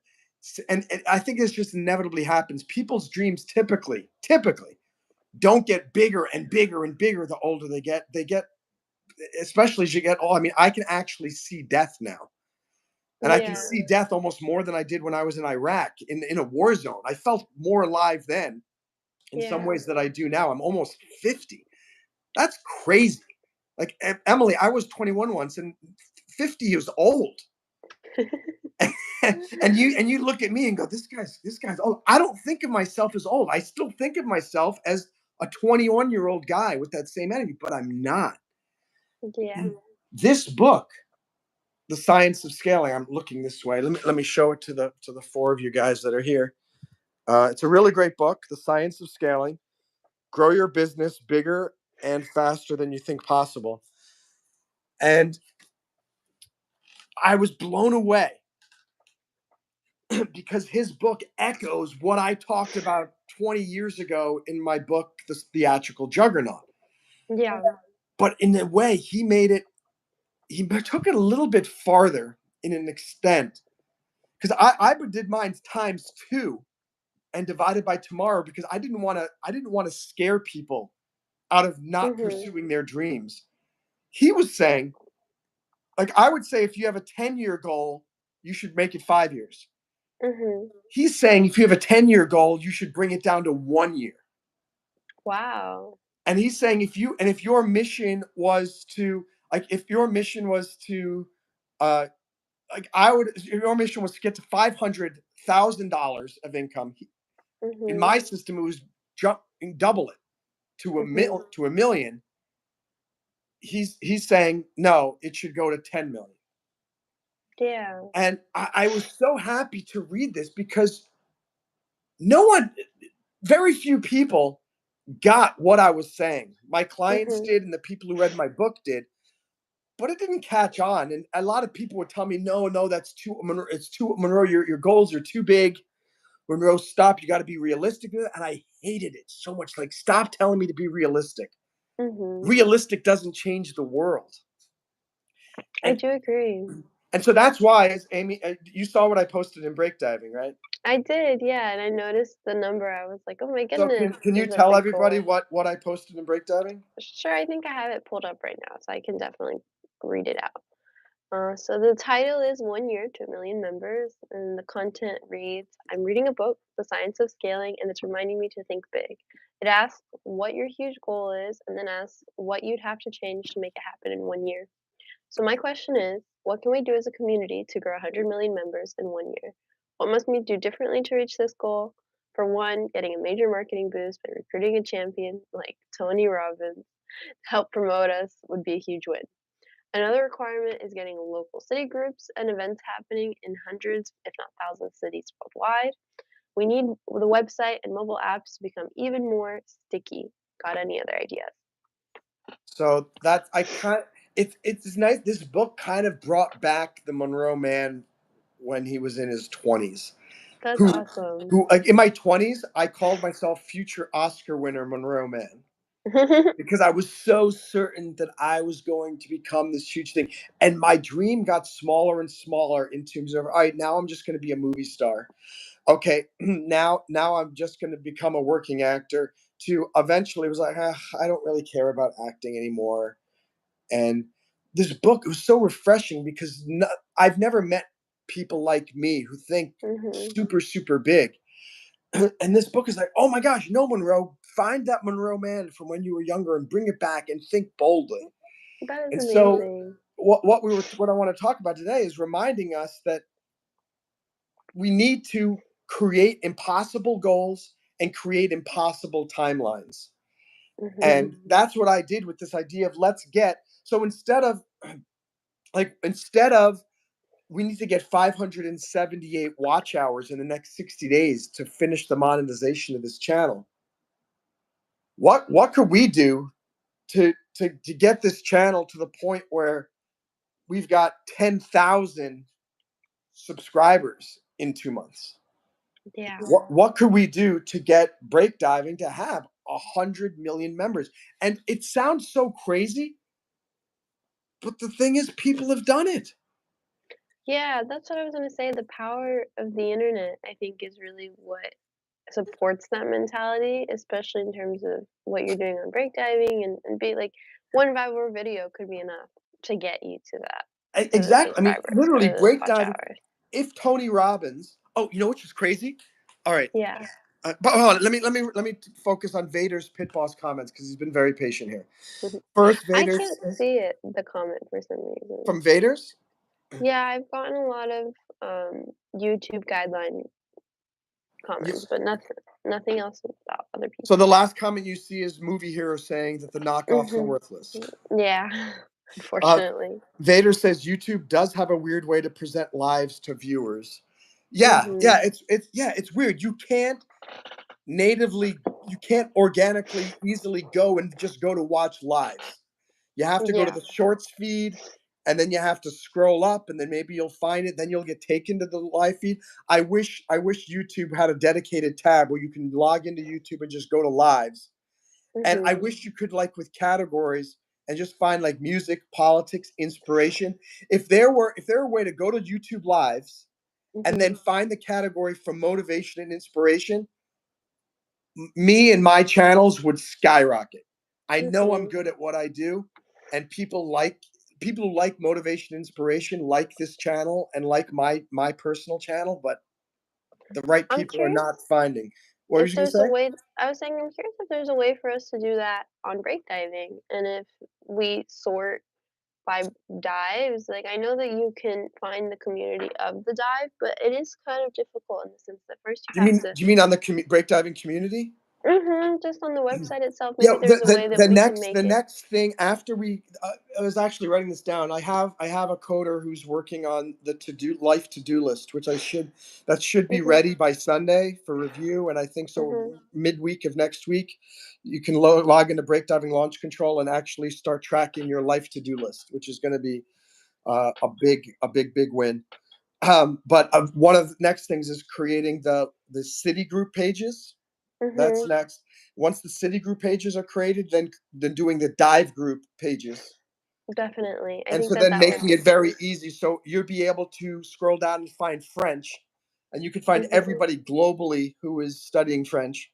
And I think this just inevitably happens. People's dreams typically don't get bigger and bigger and bigger the older they get. They get, especially as you get old. I mean, I can actually see death now. And I can yeah, see death almost more than I did when I was in Iraq in a war zone. I felt more alive then in some yeah. ways that I do now. I'm almost 50. That's crazy. Like, Emily, I was 21 once, and 50 is old. And you look at me and go, this guy's old. I don't think of myself as old. I still think of myself as a 21-year-old guy with that same energy, but I'm not. Yeah, This book, The Science of Scaling, I'm looking this way. Let me show it to the four of you guys that are here. It's a really great book, The Science of Scaling. Grow your business bigger and faster than you think possible. And I was blown away because his book echoes what I talked about 20 years ago in my book, The Theatrical Juggernaut. yeah. But in a way, he took it a little bit farther in an extent. Because I did mine times two and divided by tomorrow because I didn't want to scare people out of not Mhm, pursuing their dreams. He was saying, like, I would say if you have a 10-year goal, you should make it 5 years. mhm. He's saying if you have a 10-year goal, you should bring it down to 1 year. Wow. And he's saying if your mission was to, like, if your mission was to uh like I would if your mission was to get to $500,000 of income. In Mhm. my system, it was jump double it Mhm. to a million. He's saying no, it should go to 10 million. Yeah. And I was so happy to read this because no one, very few people got what I was saying. My clients Mhm. did, and the people who read my book did, but it didn't catch on. And a lot of people would tell me, no, no, that's too, Monroe, it's too, Monroe, your goals are too big. Monroe, stop. You got to be realistic. And I hated it so much. Like, stop telling me to be realistic. Mhm. Realistic doesn't change the world. I And do agree. and so that's why, as Amy, you saw what I posted in breakdiving, right? I did, yeah, and I noticed the number. I was like, "Oh my So goodness, can this you is a tell big everybody goal." what I posted in breakdiving? Sure, I think I have it pulled up right now, so I can definitely read it out. So the title is 1 Year to a Million Members, and the content reads, I'm reading a book, The Science of Scaling, and it's reminding me to think big. It asks what your huge goal is, and then asks what you'd have to change to make it happen in 1 year. So my question is, what can we do as a community to grow 100 million members in 1 year? What must we do differently to reach this goal? For one, getting a major marketing boost by recruiting a champion like Tony Robbins to help promote us would be a huge win. Another requirement is getting local city groups and events happening in hundreds, if not thousands, of cities worldwide. We need the website and mobile apps to become even more sticky. Got any other ideas? So that's I kind it's nice. This book kind of brought back the Monroe Man when he was in his 20s. That's Who awesome. who like in my 20s, I called myself future Oscar winner Monroe Man because I was so certain that I was going to become this huge thing. And my dream got smaller and smaller in terms of, all right, now I'm just going to be a movie star. Okay, now I'm just going to become a working actor. To eventually it was like, "Ah, I don't really care about acting anymore." And this book, it was so refreshing because I've never met people like me who think Mhm. super, super big. And this book is like, oh my gosh, no, Monroe, find that Monroe Man from when you were younger and bring it back and think boldly. That is And so, amazing. what I want to talk about today is reminding us that we need to create impossible goals and create impossible timelines. Mhm. And that's what I did with this idea of let's get. So instead of we need to get 578 watch hours in the next 60 days to finish the monetization of this channel. What could we do to get this channel to the point where we've got 10,000 subscribers in 2 months? Yeah. What could we do to get breakdiving to have 100 million members? And it sounds so crazy, but the thing is, people have done it. Yeah, that's what I was gonna say. The power of the internet, I think, is really what supports that mentality, especially in terms of what you're doing on breakdiving and be like one viral video could be enough to get you to the Exactly. I mean, subscribers or literally, the watch breakdiving. hours. If Tony Robbins, oh, you know which is crazy? All right, Yeah. but hold on. Let me focus on Vader's pit boss comments because he's been very patient here. Mhm. First, I Vader can't see it, the comment for some reason. from Vader's. Yeah, I've gotten a lot of YouTube guideline comments, Yes. but nothing else about other So the people. last comment you see is movie hero saying that the knockoffs are Mhm. worthless. Yeah. Uh, Unfortunately. Vader says YouTube does have a weird way to present lives to viewers. Yeah, Mhm. yeah, it's weird. You can't organically easily go and just go to watch lives. You have to go to Yeah. the shorts feed, and then you have to scroll up, and then maybe you'll find it. Then you'll get taken to the live feed. I wish YouTube had a dedicated tab where you can log into YouTube and just go to lives. And I Mhm. wish you could, like, with categories and just find like music, politics, inspiration. If there were a way to go to YouTube lives and then Mhm. find the category from motivation and inspiration, me and my channels would skyrocket. I know I'm Mhm. good at what I do, and people who like motivation, inspiration, like this channel and like my personal channel, but the right I'm people are curious not finding. What was if you gonna there's a say? way I was saying I'm curious if there's a way for us to do that on breakdiving and if we sort by dives. Like I know that you can find the community of the dive, but it is kind of difficult in the sense that first you Do you have mean to do you mean on the breakdiving community? just on the website itself, Yeah, maybe there's a way that we can the make it. next thing after I was actually writing this down. I have a coder who's working on the to do list, which I should that should be Mhm. ready by Sunday for review. And I think so Mhm. midweek of next week, you can log into Breakdiving Launch Control and actually start tracking your life to do list, which is going to be a big win. But one of the next things is creating the city group pages. That's Mhm. next. Once the city group pages are created, then doing the dive group pages. Definitely. I And think so that then that would making be it very fun. easy. So you'll be able to scroll down and find French, and you can find Mhm. everybody globally who is studying French.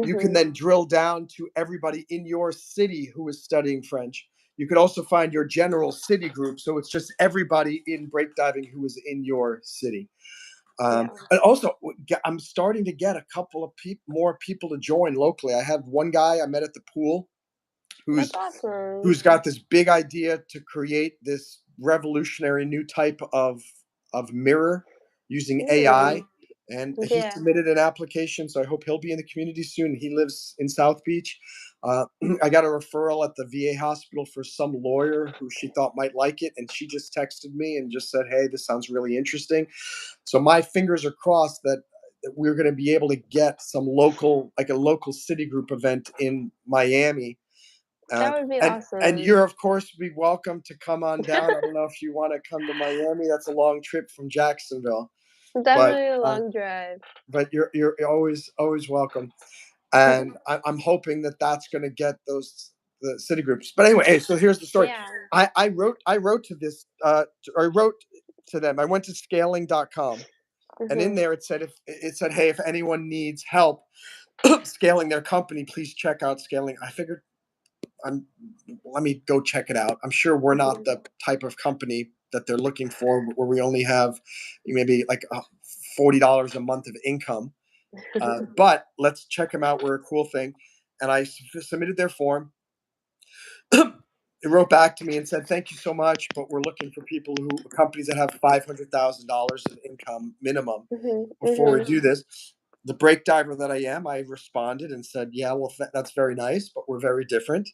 You can Mhm. then drill down to everybody in your city who is studying French. You could also find your general city group. So it's just everybody in breakdiving who is in your city. Yeah. And also, I'm starting to get a couple of more people to join locally. I have one guy I met at the pool That's who's awesome. who's got this big idea to create this revolutionary new type of mirror using AI, Mm. and he Yeah. submitted an application. So I hope he'll be in the community soon. He lives in South Beach, Uh, I got a referral at the VA hospital for some lawyer who she thought might like it, and she just texted me and just said, "Hey, this sounds really interesting." So my fingers are crossed that we're going to be able to get some local, like a local Citigroup event in Miami. That would be And awesome. you're of course be welcome to come on down. I don't know if you want to come to Miami. That's a long trip from Jacksonville, but Definitely a long drive. you're always welcome. And I'm hoping that that's going to get the city groups. But anyway, hey, so here's the story. Yeah. I wrote to this I wrote to them. I went to scaling.com, and in Mhm. there it said, hey, if anyone needs help scaling their company, please check out Scaling. I figured I'm let me go check it out. I'm sure we're not Mhm. the type of company that they're looking for, where we only have maybe like $40 a month of income. But let's check them out. We're a cool thing. And I submitted their form. It wrote back to me and said, "Thank you so much, but we're looking for companies that have $500,000 of income minimum Mhm. before we Mhm. do this." The brake diver that I am, I responded and said, "Yeah, well, that's very nice, but we're very different.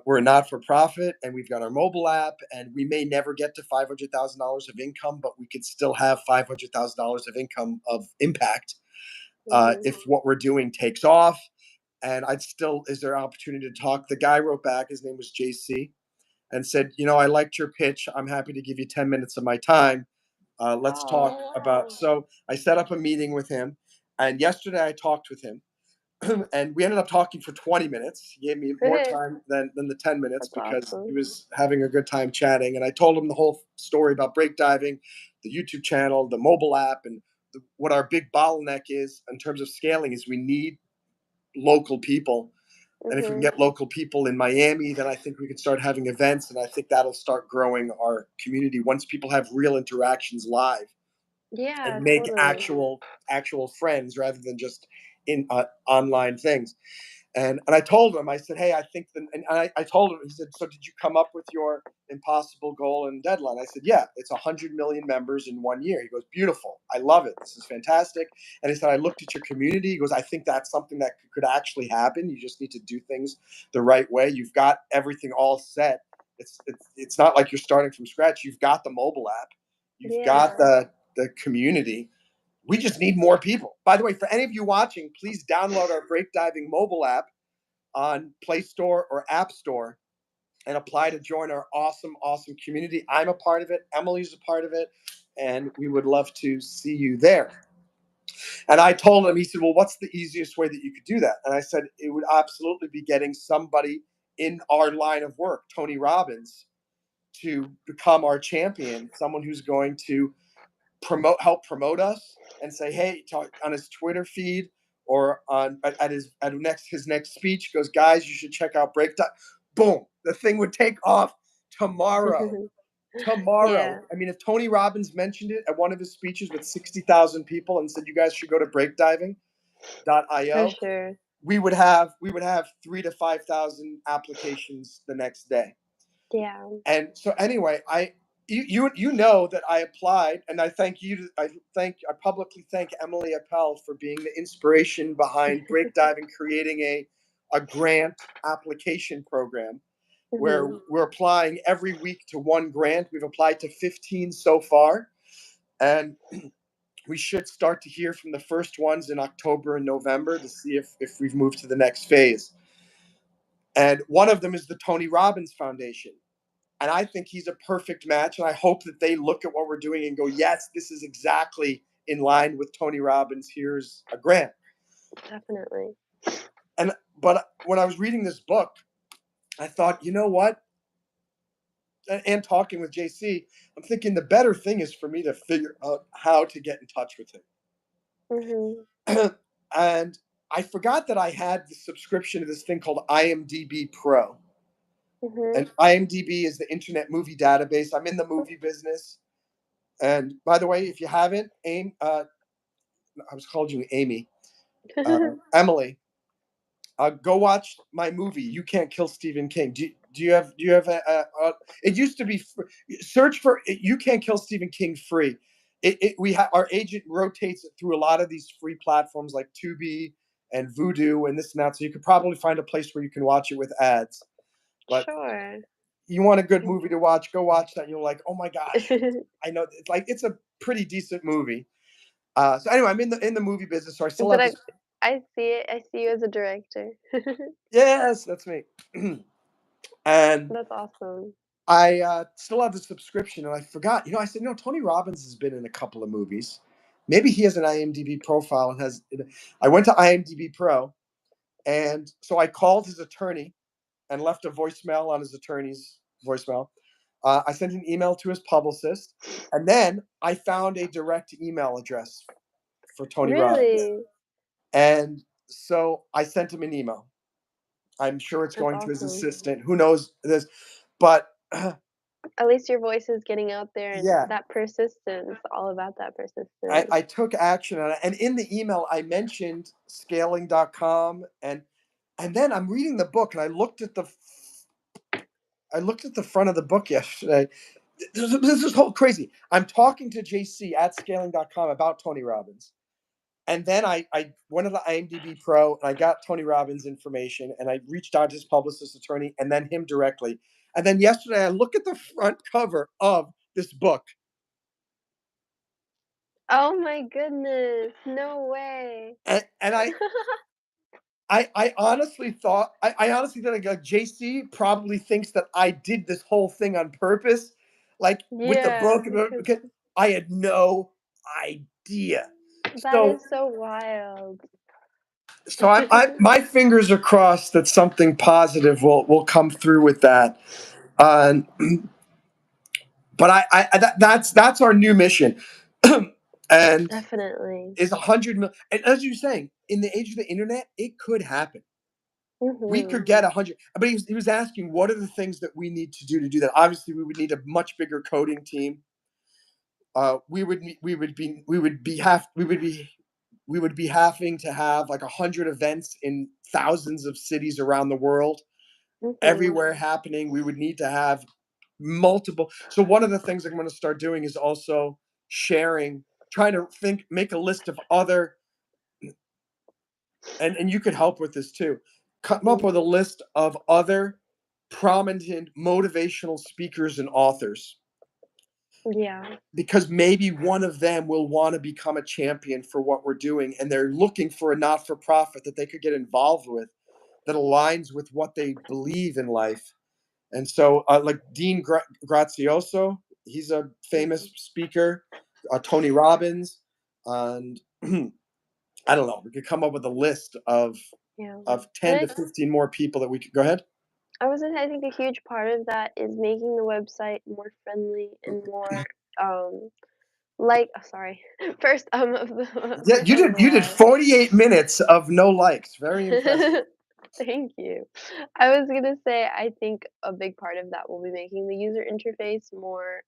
We're a not for profit, and we've got our mobile app, and we may never get to $500,000 of income, but we could still have $500,000 of income of impact Mhm. if what we're doing takes off. And I'd still, is there opportunity to talk?" The guy wrote back, his name was JC, and said, "I liked your pitch. I'm happy to give you 10 minutes of my time. Let's talk Oh. about." So I set up a meeting with him. And yesterday I talked with him. And we ended up talking for 20 minutes. He gave me more time than the 10 minutes That's because he awesome. was having a good time chatting. And I told him the whole story about break diving, the YouTube channel, the mobile app, and what our big bottleneck is in terms of scaling is we need local people. And if we can Mhm. get local people in Miami, then I think we can start having events, and I think that'll start growing our community once people have real interactions live Yeah, and make totally. actual friends rather than just in online things. And I told him, I said, "Hey, I think," I told him, he said, "So did you come up with your impossible goal and deadline?" I said, "Yeah, it's 100 million members in 1 year." He goes, "Beautiful. I love it. This is fantastic." And he said, "I looked at your community." He goes, "I think that's something that could actually happen. You just need to do things the right way. You've got everything all set. It's not like you're starting from scratch. You've got the mobile app. You've got Yeah. the community. We just need more people." By the way, for any of you watching, please download our Break Diving mobile app on Play Store or App Store and apply to join our awesome community. I'm a part of it. Emily's a part of it. And we would love to see you there. And I told him, he said, "Well, what's the easiest way that you could do that?" And I said, "It would absolutely be getting somebody in our line of work, Tony Robbins, to become our champion, someone who's going to help promote us and say, hey, talk on his Twitter feed or on his next speech, goes, guys, you should check out Breakdown. Boom, the thing would take off tomorrow. Tomorrow. Yeah, I mean, if Tony Robbins mentioned it at one of his speeches with 60,000 people and said, you guys should go to for breakdiving.io, sure. we would have 3 to 5,000 applications the next day. Yeah. And so anyway, you know that I applied, and I thank you. I publicly thank Emily Appel for being the inspiration behind Break Diving creating a grant application program where Mhm. we're applying every week to one grant. We've applied to 15 so far, and we should start to hear from the first ones in October and November to see if we've moved to the next phase. And one of them is the Tony Robbins Foundation. And I think he's a perfect match. And I hope that they look at what we're doing and go, yes, this is exactly in line with Tony Robbins. Here's a grant. Definitely. But when I was reading this book, I thought, you know what? And talking with JC, I'm thinking the better thing is for me to figure out how to get in touch with Mhm. him. And I forgot that I had the subscription to this thing called IMDb Pro. Mhm. And IMDb is the Internet Movie Database. I'm in the movie business. And by the way, if you haven't, I was called you Amy, Emily, go watch my movie. You Can't Kill Stephen King. Do you have it used to be search for it, You Can't Kill Stephen King free. Our agent rotates it through a lot of these free platforms like Tubi and Voodoo and this and that. So you could probably find a place where you can watch it with ads. But Sure. you want a good movie to watch, go watch that. You're like, oh my gosh, But I know. It's like it's a pretty decent movie. So anyway, I'm in the movie business, so I still have I this. I see it. I see you as a director. Yes, that's me. And That's awesome. I still have the subscription, and I forgot. I said, Tony Robbins has been in a couple of movies. Maybe he has an IMDb profile and has. I went to IMDb Pro, and so I called his attorney and left a voicemail on his attorney's voicemail. I sent an email to his publicist, and then I found a direct email address for Tony Robbins, Really? and so I sent him an email. I'm sure it's That's going to his awesome. assistant. Who knows this? But At least your voice is getting out there and yeah, that persistence, all about that I, persistence. I took action on it. And in the email, I mentioned scaling.com, and then I'm reading the book, and I looked at the front of the book yesterday. This is whole crazy. I'm talking to JC at scaling.com about Tony Robbins. And then I went to the IMDb Pro and I got Tony Robbins' information and I reached out to his publicist attorney and then him directly. And then yesterday I look at the front cover of this book Oh my goodness. No way. and I honestly thought I honestly think like JC probably thinks that I did this whole thing on purpose, like with the Yeah, book because because I had no idea. that So is so wild. I my fingers are crossed that something positive will come through with that. Uh, but that's our new mission, and Definitely. is 100 million. And as you're saying, in the age of the internet, it could happen. We Mhm. could get 100. But he was asking, what are the things that we need to do that? Obviously, we would need a much bigger coding team. We would be having to have like 100 events in thousands of cities around the world, Mhm. everywhere happening. We would need to have multiple. So one of the things I'm going to start doing is also sharing, trying to make a list of other, and you could help with this too. Come up Mhm. with a list of other prominent motivational speakers and authors, Yeah. because maybe one of them will want to become a champion for what we're doing, and they're looking for a not-for-profit that they could get involved with that aligns with what they believe in life. And so, like Dean Grazioso, he's a famous Mhm. speaker. Tony Robbins, and I don't know. We could come up with a list Yeah. of And 10 to 15 more people that we could go ahead. I was gonna say, I think a huge part of that is making the website more friendly and more, um, sorry. First, of the Yeah, first of the you did line. 48 minutes of no likes. Very impressive. Thank you. I was gonna say, I think a big part of that will be making the user interface more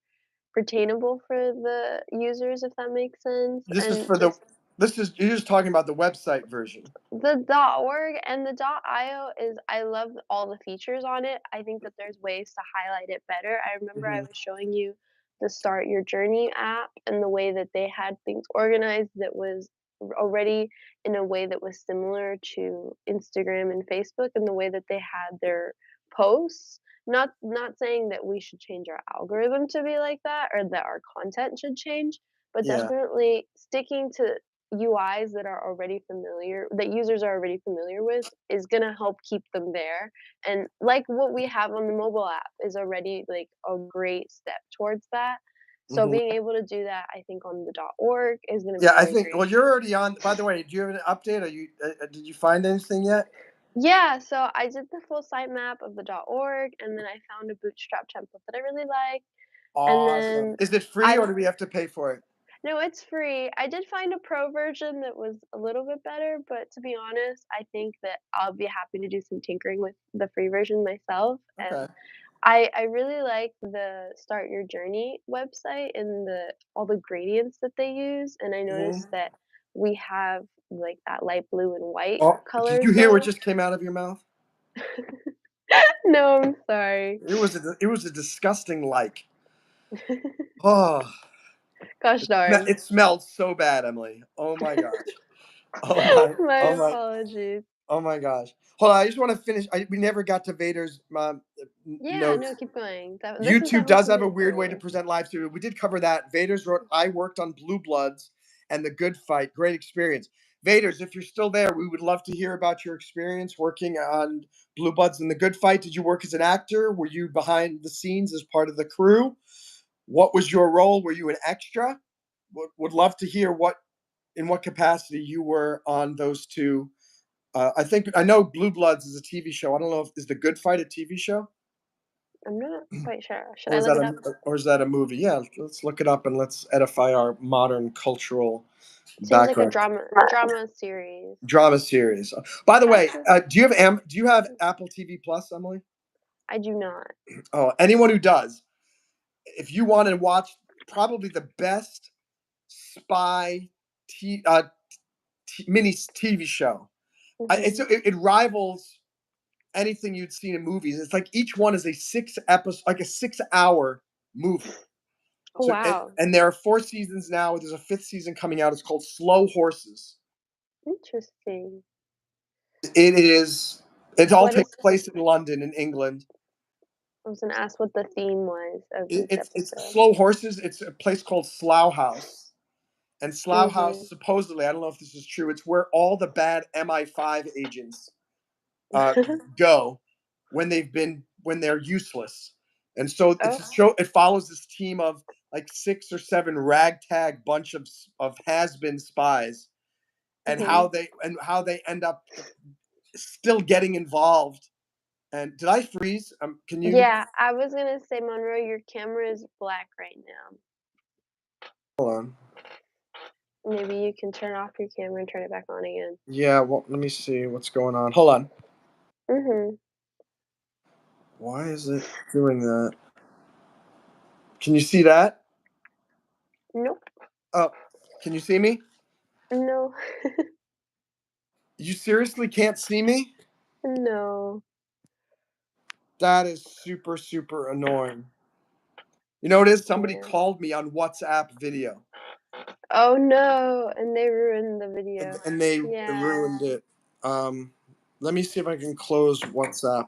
pertainable for the users, if that makes sense, This is and for the just this is you're just talking about the website version. the .org and the .io is I love all the features on it. I think that there's ways to highlight it better. I remember I Hmm. was showing you the Start Your Journey app and the way that they had things organized that was already in a way that was similar to Instagram and Facebook and the way that they had their posts. Not saying that we should change our algorithm to be like that or that our content should change, but Yeah. definitely sticking to UIs that are already familiar that users are already familiar with is gonna help keep them there, and, like, what we have on the mobile app is already, like, a great step towards that, so Hmm. being able to do that, I think, on the .org is gonna Yeah, be I very think. Well, great. you're already on. By the way, do you have an update? Are you? Did you find anything yet? Yeah, so I did the full sitemap of the .org, and then I found a Bootstrap template that I really like, and Awesome. then Is it free I or do we have to pay for it? no, it's free. I did find a pro version that was a little bit better, but to be honest, I think that I'll be happy to do some tinkering with the free version myself. And Okay. I really like the Start Your Journey website and the all the gradients that they use. And I Hmm. noticed that we have like that light blue and white Oh, did colors you hear what now. just came out of your mouth? No, I'm sorry. It was a disgusting like. Oh, Gosh darn. it smelled so bad, Emily. Oh my gosh. Oh my, My oh my, apologies. oh my gosh. Hold on, I just want to finish. We never got to Vader's Yeah, notes. no, keep going. This is YouTube definitely does have a something for weird way to me. present live streaming. We did cover that. Vader's wrote, I worked on Blue Bloods and The Good Fight. Great experience. Vader's, if you're still there, we would love to hear about your experience working on Blue Bloods and The Good Fight. Did you work as an actor? Were you behind the scenes as part of the crew? What was your role? Were you an extra? Would love to hear in what capacity you were on those two. I know Blue Bloods is a TV show. I don't know if is The Good Fight a TV show? I'm not quite sure. Should Or I is look that it up? a movie? Yeah, let's look it up and let's edify our modern cultural Seems like a background. drama series. Drama series. By the way, Actually, do you have Apple TV Plus, Emily? I do not. Oh, anyone who does, if you want to watch probably the best spy t- uh, mini TV show, Mhm. it rivals anything you'd seen in movies. It's like each one is a 6 episode, like a 6 hour movie. Oh So wow. and there are 4 seasons now. There's a fifth season coming out. It's called Slow Horses. Interesting. It is. It all What takes is place in London, in England. I was gonna ask what the theme was of each It's episode. Slow Horses. It's a place called Slough House, and Slough House Mhm. supposedly, I don't know if this is true. It's where all the bad MI5 agents uh, go when they're useless. And so it's Oh. a show. It follows this team of like 6 or 7 ragtag bunch of has-been spies, and Mhm. how they end up still getting involved. And did I freeze? Can you Yeah, I was gonna say, Monroe, your camera is black right now. hold on? Maybe you can turn off your camera and turn it back on again. Yeah, well, let me see what's going on. Hold on. Mhm. Why is it doing that? Can you see that? Nope. Oh, can you see me? No. You seriously can't see me? No. That is super, super annoying. You know what it is? Somebody Yeah. called me on WhatsApp video, Oh no, and they ruined the video. and they Yeah. ruined it. Um, Let me see if I can close WhatsApp.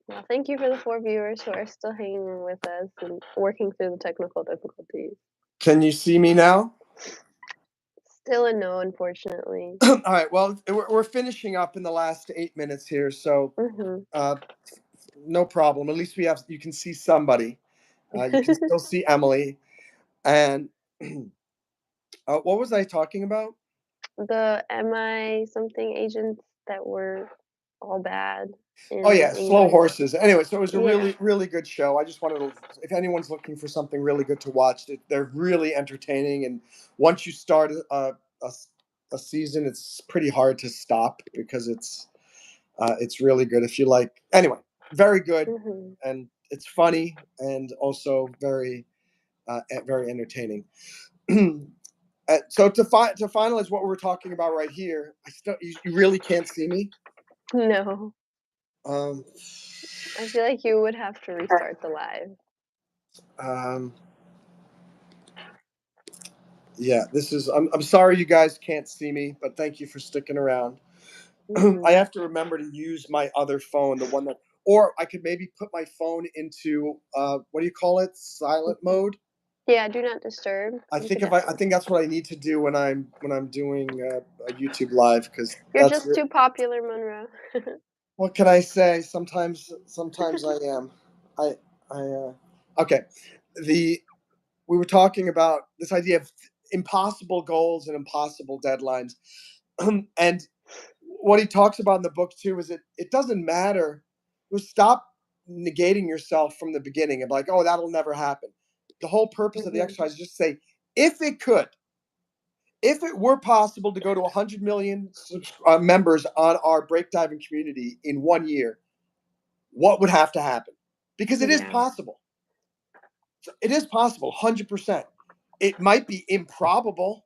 Well, thank you for the 4 viewers who are still hanging with us and working through the technical difficulties. Can you see me now? Still a no, unfortunately. All right. Well, we're finishing up in the last 8 minutes here, so Mhm. uh, no problem. At least you can see somebody. You can still see Emily. And what was I talking about? The MI something agents that were all bad Oh in yeah, Slow England. Horses. Anyway, so it was a Yeah. really, really good show. I just wanted to, if anyone's looking for something really good to watch, they're really entertaining. And once you start a season, it's pretty hard to stop because it's really good. If you like, anyway, very good, Mhm. and it's funny and also very entertaining. So to finalize what we're talking about right here, you really can't see me. No. Um, I feel like you would have to restart the live. um, yeah, this is. I'm sorry you guys can't see me, but thank you for sticking around. I Mhm. have to remember to use my other phone, the one that, or I could maybe put my phone into what do you call it, silent mode. Yeah, do not disturb. You could I definitely. think that's what I need to do when I'm doing a YouTube live because You're just too popular, Monroe. what can I say? Sometimes I am. I okay. The We were talking about this idea of impossible goals and impossible deadlines. And what he talks about in the book too is it doesn't matter. You stop negating yourself from the beginning of like, oh, that'll never happen. The whole purpose of the Mhm. exercise is just say, if it could, if it were possible to go to 100 million members on our breakdiving community in 1 year, what would have to happen? Because it is Yeah. possible. It is possible, 100%. It might be improbable.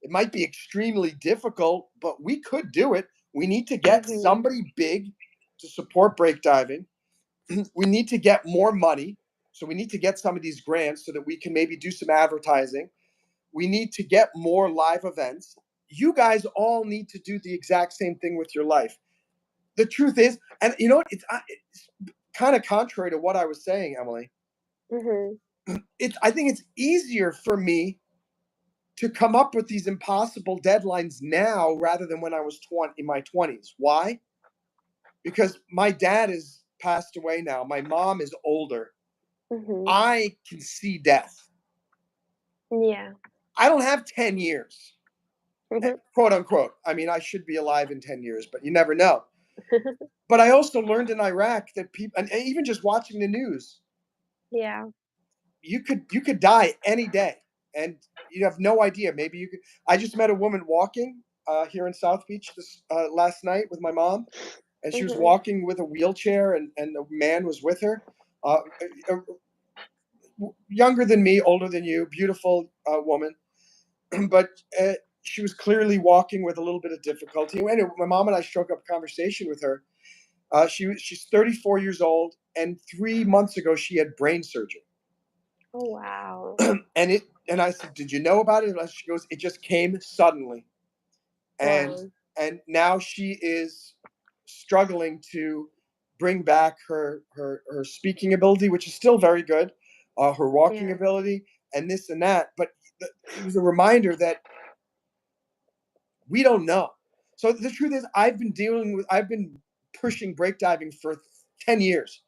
It might be extremely difficult, but we could do it. We need to get Mhm. somebody big to support breakdiving. We need to get more money So we need to get some of these grants so that we can maybe do some advertising. We need to get more live events. You guys all need to do the exact same thing with your life. The truth is, and you know what? It's kind of contrary to what I was saying, Emily. Mhm. I think it's easier for me to come up with these impossible deadlines now rather than when I was in my 20s. Why? Because my dad is passed away now. My mom is older. Mhm. I can see death. Yeah. I don't have 10 years, Mhm. quote unquote. I mean, I should be alive in 10 years, but you never know. But I also learned in Iraq that people, and even just watching the news, Yeah. you could die any day, and you have no idea. Maybe you could. I just met a woman walking here in South Beach this last night with my mom, and she was Mhm. walking with a wheelchair, and a man was with her, uh, younger than me, older than you, beautiful woman, but she was clearly walking with a little bit of difficulty. And my mom and I struck up a conversation with her. She's 34 years old, and 3 months ago she had brain surgery. Oh, wow. And I said, "Did you know about it?" And she goes, "It just came suddenly." And Wow. now she is struggling to bring back her speaking ability, which is still very good, her walking Yeah. ability, and this and that. But it was a reminder that we don't know. So the truth is, I've been pushing break diving for 10 years.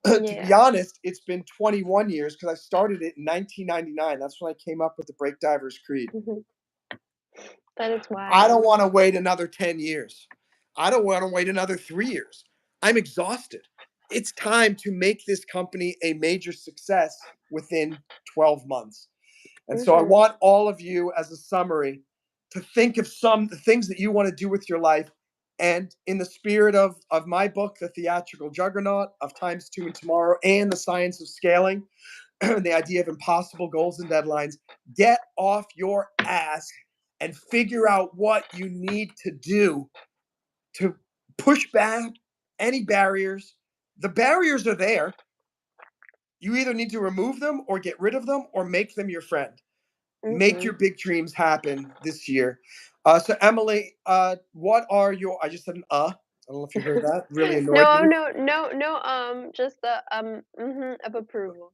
To be Yeah. honest, it's been 21 years because I started it in 1999. That's when I came up with the break divers creed. Mhm. That is I don't wild. want to wait another 10 years. I don't want to wait another 3 years. I'm exhausted. It's time to make this company a major success within 12 months. And so I Mhm. want all of you, as a summary, to think of some things that you want to do with your life. And in the spirit of my book, The Theatrical Juggernaut of Times Two and Tomorrow, and The Science of Scaling, the idea of impossible goals and deadlines, get off your ass and figure out what you need to do to push back any barriers. The barriers are there. You either need to remove them or get rid of them or make them your friend. Make your Mhm. big dreams happen this year. So Emily, what are your? I just said an. I don't know if you heard that. Really annoyed No, me. no, no, no, just the, mhm of approval.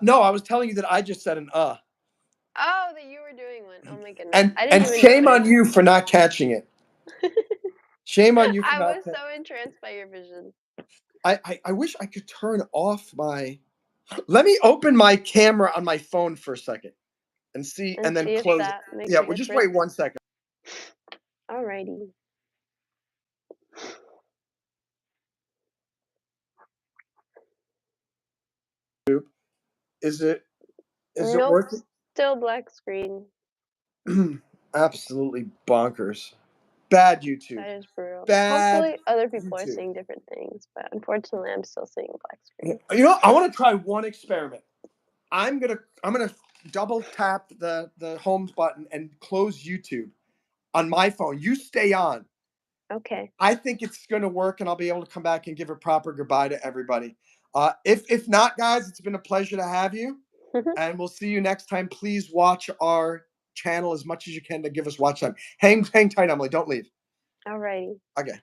No, I was telling you that I just said an. Oh, that you were doing one. Oh my goodness. And I didn't even shame on notice. you for not catching it. Shame on you for I not. was so entranced by your vision. I wish I could turn off my. Let me open my camera on my phone for a second and see, And and then see if close it. that makes Yeah, a well, just wait difference. 1 second. Alrighty. Is it Nope, working? still black screen. Absolutely bonkers. Bad YouTube. That is brutal. Bad Hopefully other people are YouTube. seeing different things, but unfortunately I'm still seeing black screen. You know, I want to try one experiment. I'm gonna double tap the home button and close YouTube on my phone. You stay on. Okay. I think it's gonna work, and I'll be able to come back and give a proper goodbye to everybody. If not, guys, it's been a pleasure to have you, and we'll see you next time. Please watch our channel as much as you can to give us watch time. Hang tight, Emily. Don't leave. Alrighty. Okay.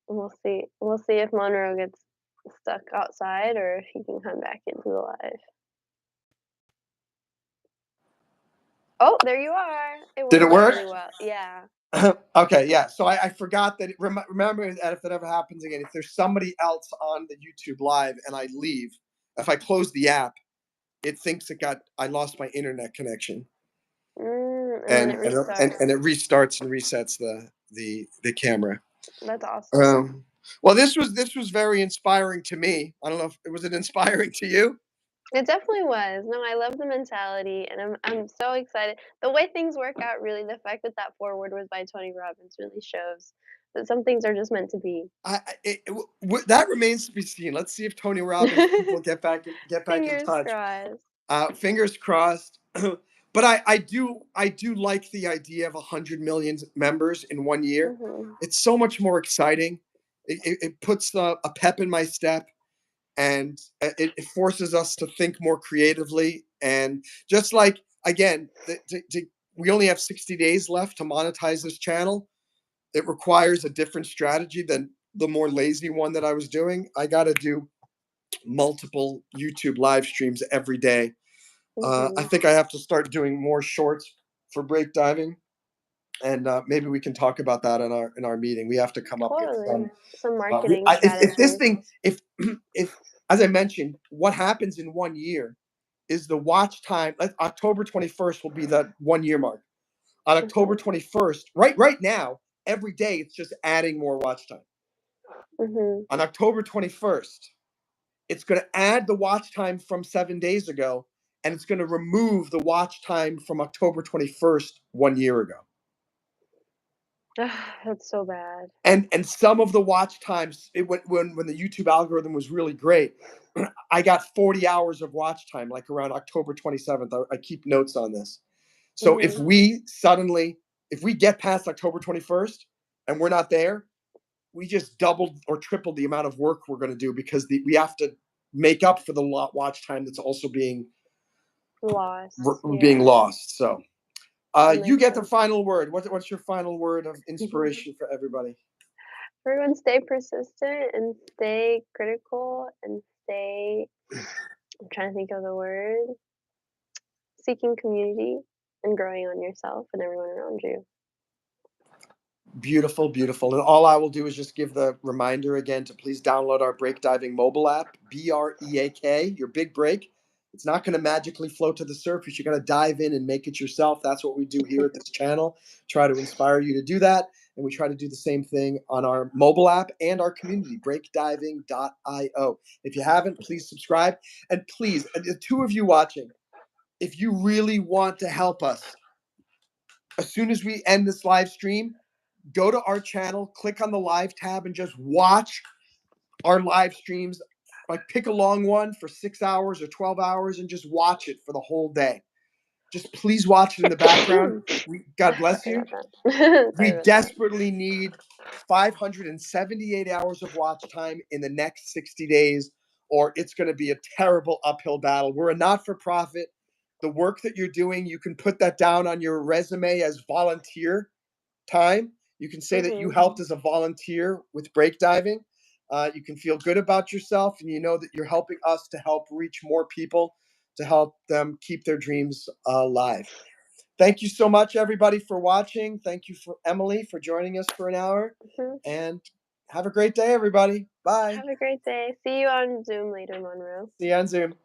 We'll see. We'll see if Monroe gets stuck outside or if he can come back into the live. Oh, there you are. It Did it worked out work? really well. Yeah. Okay, yeah. So I forgot that. Remember that if that ever happens again, if there's somebody else on the YouTube live and I leave, if I close the app, it thinks I lost my internet connection, And then it restarts. and it restarts and resets the camera. That's awesome. Um, well, this was very inspiring to me. I don't know if it was inspiring to you. It definitely was. No, I love the mentality, and I'm so excited. The way things work out, really, the fact that that foreword was by Tony Robbins really shows that some things are just meant to be. That remains to be seen. Let's see if Tony Robbins people get back in Fingers touch. crossed. Fingers crossed. But I do like the idea of 100 million members in 1 year. Mhm. It's so much more exciting. it puts a pep in my step, and it forces us to think more creatively. And just like, again, we only have 60 days left to monetize this channel. It requires a different strategy than the more lazy one that I was doing. I got to do multiple YouTube live streams every day. I Mhm. think I have to start doing more shorts for break diving, and maybe we can talk about that in our meeting. We have to come up with Totally. some. Some marketing If this strategies. thing, if as I mentioned, what happens in 1 year is the watch time. October 21st will be the 1 year mark. On October Mhm. 21st, right now, every day it's just adding more watch time. Mhm. On October 21st, it's going to add the watch time from 7 days ago, and it's going to remove the watch time from October 21st 1 year ago. That's so bad. And some of the watch times, when the YouTube algorithm was really great, I got 40 hours of watch time, like around October 27th. I keep notes on this. So Mhm. if we get past October 21st and we're not there, we just doubled or tripled the amount of work we're going to do, because we have to make up for the watch time that's also Lost. being Yeah. lost. So That you makes get the sense. final word. What's your final word of inspiration for everybody? Everyone stay persistent and stay critical and stay, I'm trying to think of the word, seeking community and growing on yourself and everyone around you. Beautiful, beautiful. And all I will do is just give the reminder again to please download our break diving mobile app, BREAK, your big break. It's not going to magically float to the surface. You're going to dive in and make it yourself. That's what we do here at this channel. Try to inspire you to do that. And we try to do the same thing on our mobile app and our community, breakdiving.io. If you haven't, please subscribe. And please, the two of you watching, if you really want to help us, as soon as we end this live stream, go to our channel, click on the live tab, and just watch our live streams. Like, pick a long one for 6 hours or 12 hours and just watch it for the whole day. Just please watch it in the background. God bless Sorry you. about that. Sorry We about that. desperately need 578 hours of watch time in the next 60 days, or it's going to be a terrible uphill battle. We're a not for profit. The work that you're doing, you can put that down on your resume as volunteer time. You can say that you Mhm. helped as a volunteer with break diving. You can feel good about yourself, and you know that you're helping us to help reach more people, to help them keep their dreams alive. Thank you so much, everybody, for watching. Thank you for Emily for joining us for an hour, Mhm. and have a great day, everybody. Bye. Have a great day. See you on Zoom later, Monroe. See you on Zoom.